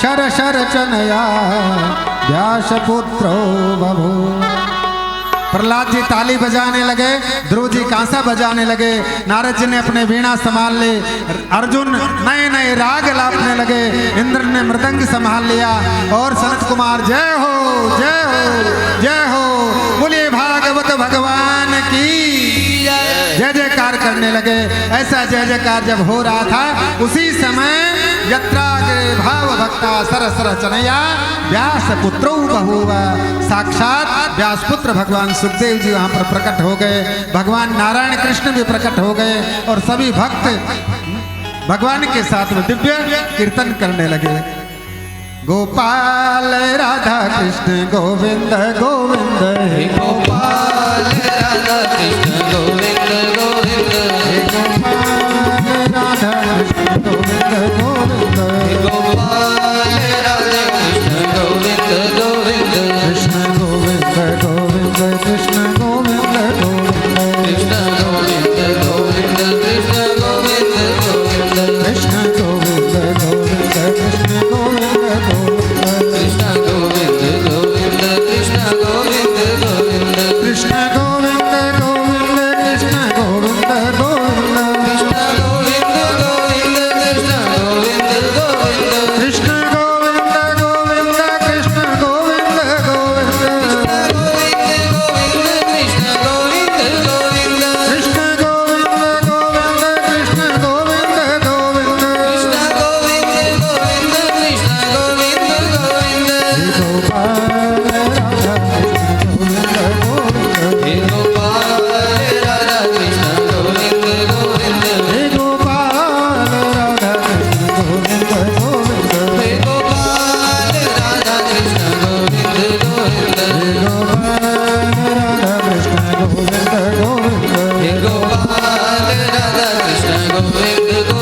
शर शर चनया व्यास पुत्रो बभू। प्रहलाद जी ताली बजाने लगे, ध्रुव जी कांसा बजाने लगे, नारद जी ने अपने वीणा संभाल ली, अर्जुन नए नए राग लापने लगे, इंद्र ने मृदंग संभाल लिया और सनत कुमार जय हो जय हो जय हो बोलिए भागवत भगवान की जय जयकार करने लगे। ऐसा जय जयकार जब हो रहा था उसी समय यत्राग्रे भाव भक्ता सर सर चनया व्यास पुत्रो बभूव। साक्षात व्यास पुत्र भगवान सुखदेव जी वहां पर प्रकट हो गए। भगवान नारायण कृष्ण भी प्रकट हो गए और सभी भक्त भगवान के साथ में दिव्य कीर्तन करने लगे। गोपाल राधा कृष्ण गोविंद गोविंद हे गोपाल राधा कृष्ण गोविंद गोविंद हे गोपाल राधा कृष्ण गोविंद गोविंद हे गोपाल राधा कृष्ण गोविंद गोविंद कृष्ण गोविंद गोविंद कृष्ण गोविंद गोविंद कृष्ण गोविंद गोविंद कृष्ण गोविंद गोविंद कृष्ण गोविंद गोविंद कृष्ण गोविंद कृष्ण गोविंद गोविंद कृष्ण गोविंद गोविंद कृष्ण गोविंद गोविंद कृष्ण गोविंद गोविंद कृष्ण गोविंद गोविंद कृष्ण गोविंद गोविंद कृष्ण गोविंद गोविंद कृष्ण गोविंद गोविंद कृष्ण गोविंद गोविंद कृष्ण गोविंद गोविंद कृष्ण गोविंद गोविंद कृष्ण गोविंद गोविंद कृष्ण गोविंद गोविंद गोपाल राधा कृष्ण गोविंद गोविंद हे गोपाल राधा कृष्ण गोविंद गोविंद हे गोपाल राधा कृष्ण गोविंद गोविंद हे गोपाल राधा कृष्ण गोविंद गोविंद हे गोपाल राधा कृष्ण गोविंद गोविंद हे गोपाल राधा कृष्ण गोविंद गोविंद हे गोपाल राधा कृष्ण गोविंद गोविंद हे गोपाल राधा कृष्ण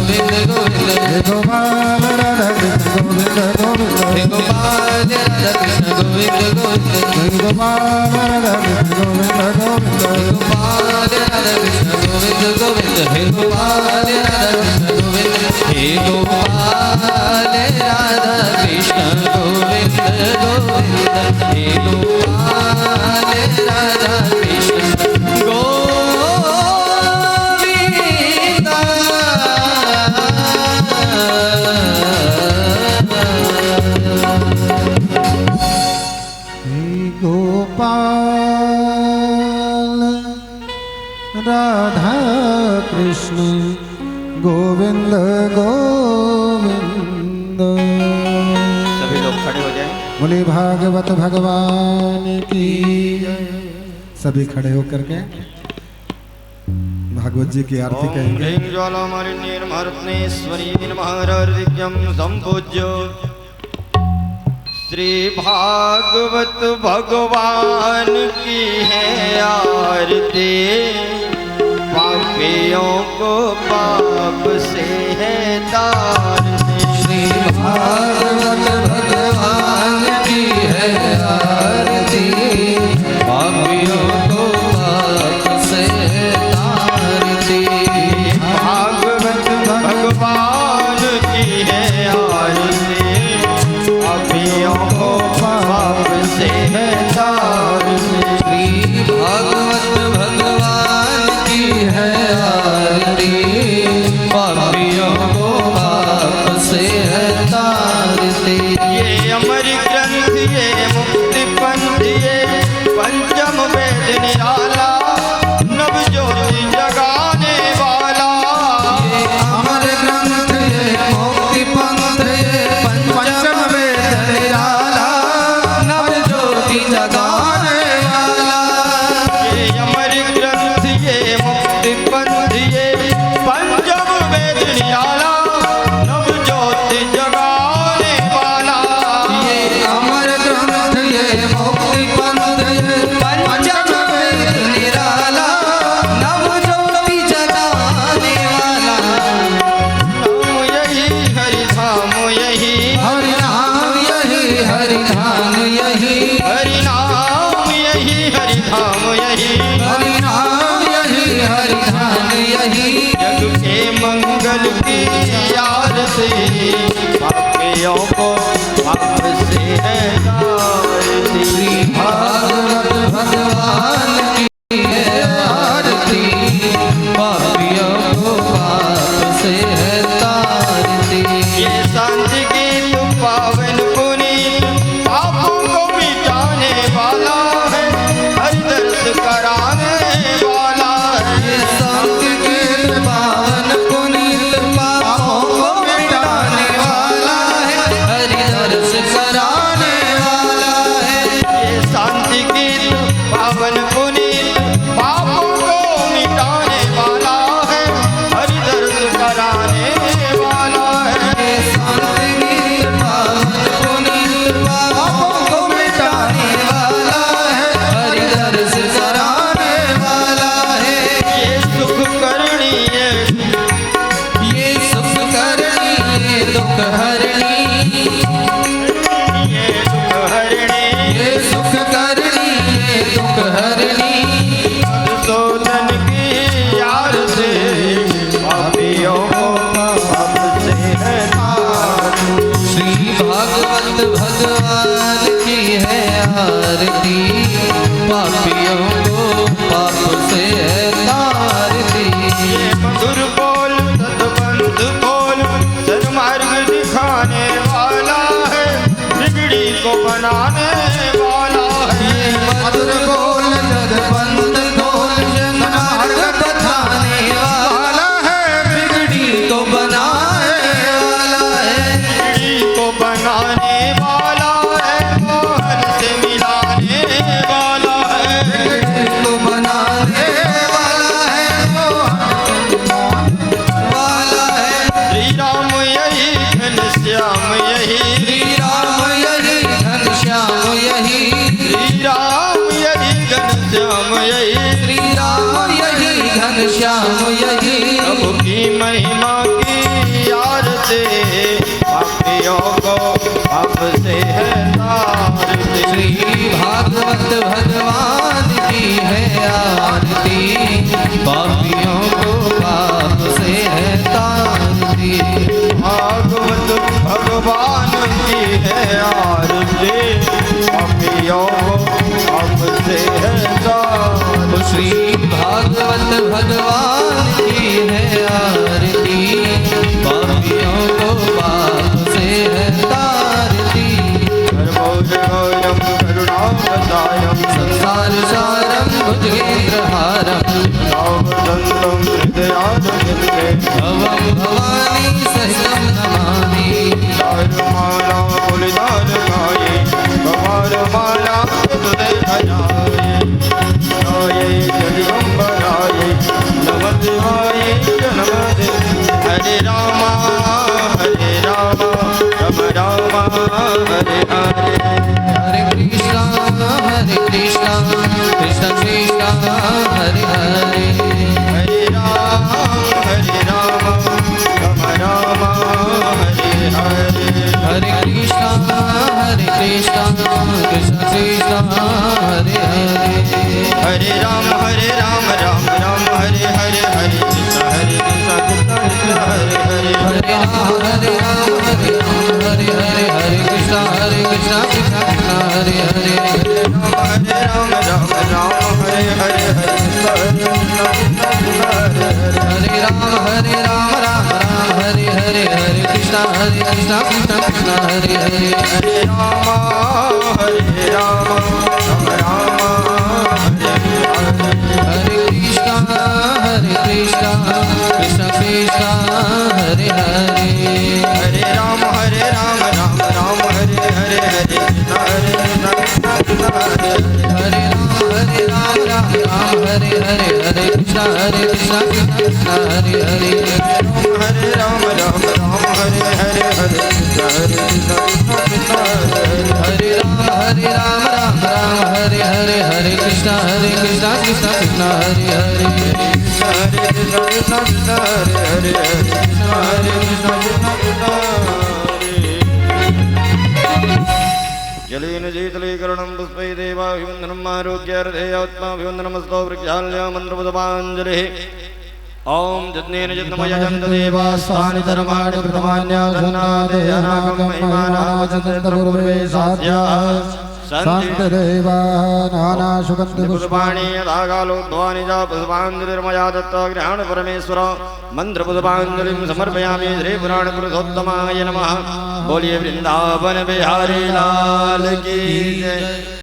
गोविंद गोविंद हे गोपाल राधा कृष्ण गोविंद गोविंद हे गोपाल राधा कृष्ण गोविंद गोविंद गोपाल राधा कृष्ण गोविंद गोविंद हे गोपाल राधा कृष्ण गोविंद हे गोपाल राधा कृष्ण गोविंद गोविंद हे गोपाल राधा कृष्ण गोविंद। राधा कृष्ण गोविंद गोविंद। सभी लोग खड़े हो जाएं। बोले भागवत भगवान की जय। सभी खड़े होकर के भागवत जी की आरती कहेंगे। संपूज्य श्री भागवत भगवान की है आरती। पापियों को पाप से है तारती। श्री भागवत भगवान की है आरती। पापियों को पाप से तारती। भागवत भगवान की है आरती। पापियों को पाप से है तारती। श्री भागवत भगवान की है आरती। पापियों को पाप से है तारती। ये अमर ग्रंथ ये मुक्ति पंथ ये पंचम वेद निराला नव ज्योति जगाने वाला। ये अमर ग्रंथ ये मुक्ति पंथ ये पंचम वेद निराला नव ज्योति जगाने वाला। ये अमर ग्रंथ ये मुक्ति पंथ ये पंचम वेद निराला नव ज्योति जगाने वाला। ये अमर ग्रंथ ये मुक्ति पंथ ये पंचम वेद निराला नव ज्योति जगाने वाला। नाम यही हरि धाम यही हरि नाम यही हरि धाम यही हरि नाम यही हरि धाम यही हरि नाम यही हरि धाम यही। जग के मंगल की आरती। पापियों को पाप से है तारती। श्री भागवत भगवान की है आरती। पापियों को पाप से है तारती। ये शांति गीत पावन पुनीत पापों को मिटाने वाला है हरि दर्श कराने वाला है। ये संत गीत पावन पुनीत पापों को मिटाने वाला है हरि दर्श कराने वाला है। ये शांति गीत पावन पुनीत पापों को मिटाने वाला है हरि दर्श कराने वाला है। ये संत गीत पावन पुनीत पापों को मिटाने वाला है हरि दर्श कराने वाला है। ये सुख करणी है ये सुख करनी ये दुख हरणी। ये दुख हरणी ये सुख करनी ये दुख हरणी। मधुसूदन की यार से पापियों को पाप से है तारती। श्री भागवत भगवान की है आरती। पापियों को पाप से है तारती। ये मधुर बोल सतबंध बोल सन्मार्ग दिखाने वाला है बिगड़ी को बनाने वाला है। ये मधुर बोल जगबंद बोल मार्ग बताने वाला है बिगड़ी को बनाने वाला है। बिगड़ी को बनाने वाला है मोहन से मिलाने वाला है। बिगड़ी को बनाने वाला है वाला है। श्री राम यही घनश्याम यही श्री राम यही घनश्याम यही। श्री राम यही घनश्याम यही श्री राम यही घनश्याम यही। प्रभु की महिमा की आरती। पापियों को पाप से है तारती। श्री भागवत भगवान की है आरती। पापियों को पाप से है तारती। भागवत भगवान की है आरती। पापियों को पाप से है तारती। श्री भागवत भगवान की है आरती। पापियों को पाप से है तारती। कर्मोदयम करुणावतारम संसार सारम भुजगे नेत्रहारं सावधन्तं हृदयादयन्ते भवं भवानी सहितं नमामि दारुमाला कुलिदारकाये कमारमाला तुदेहयाये नाये जगदम्बराये नमदेवाये नमदे हरे राम राम राम हरे हरे हरे कृष्णा कृष्ण कृष्ण हरे हरे हरे राम राम राम हरे हरे हरे कृष्णा कृष्ण कृष्ण हरे हरे हरे राम राम राम हरे हरे हरे कृष्ण कृष्ण कृष्ण हरे हरे हरे राम हरे हरे हरे कृष्णा कृष्ण कृष्ण हरे हरे हरे राम राम हरे हरे हरे कृष्ण हरे राम राम हरे हरे हरे कृष्णा कृष्ण कृष्ण हरे हरे हरे राम राम राम हरे हरे हरे कृष्णा कृष्ण कृष्ण हरे हरे हरे राम राम राम हरे हरे हरे कृष्ण हरे हरे राम राम हरे हरे हरे कृष्णा कृष्ण हरे हरे हरे राम हरे हरे हरे कृष्ण हरे राम राम हरे हरे हरे कृष्णा कृष्ण हरे हरे हरे कृष्ण हरे हरे हरे जलेन शीतलीकरणं पुष्पै देवाभिवन्दनम् आरोग्यार्थेयात्माभिवन्दनमस्तो वृक्षाल्या मन्त्रपुष्पाञ्जलिः ॐ यज्ञेन यज्ञमयजन्तदेवास्तानि धर्माणि पुष्पाणि यदाकालोद्भवानि च पुष्पाञ्जलिर्मया दत्ता गृहाण परमेश्वर मन्त्रपुष्पाञ्जलिं समर्पयामि श्रीपुराणपुरुषोत्तमाय नमः बोलिए वृंदावन बिहारी लाल की जय।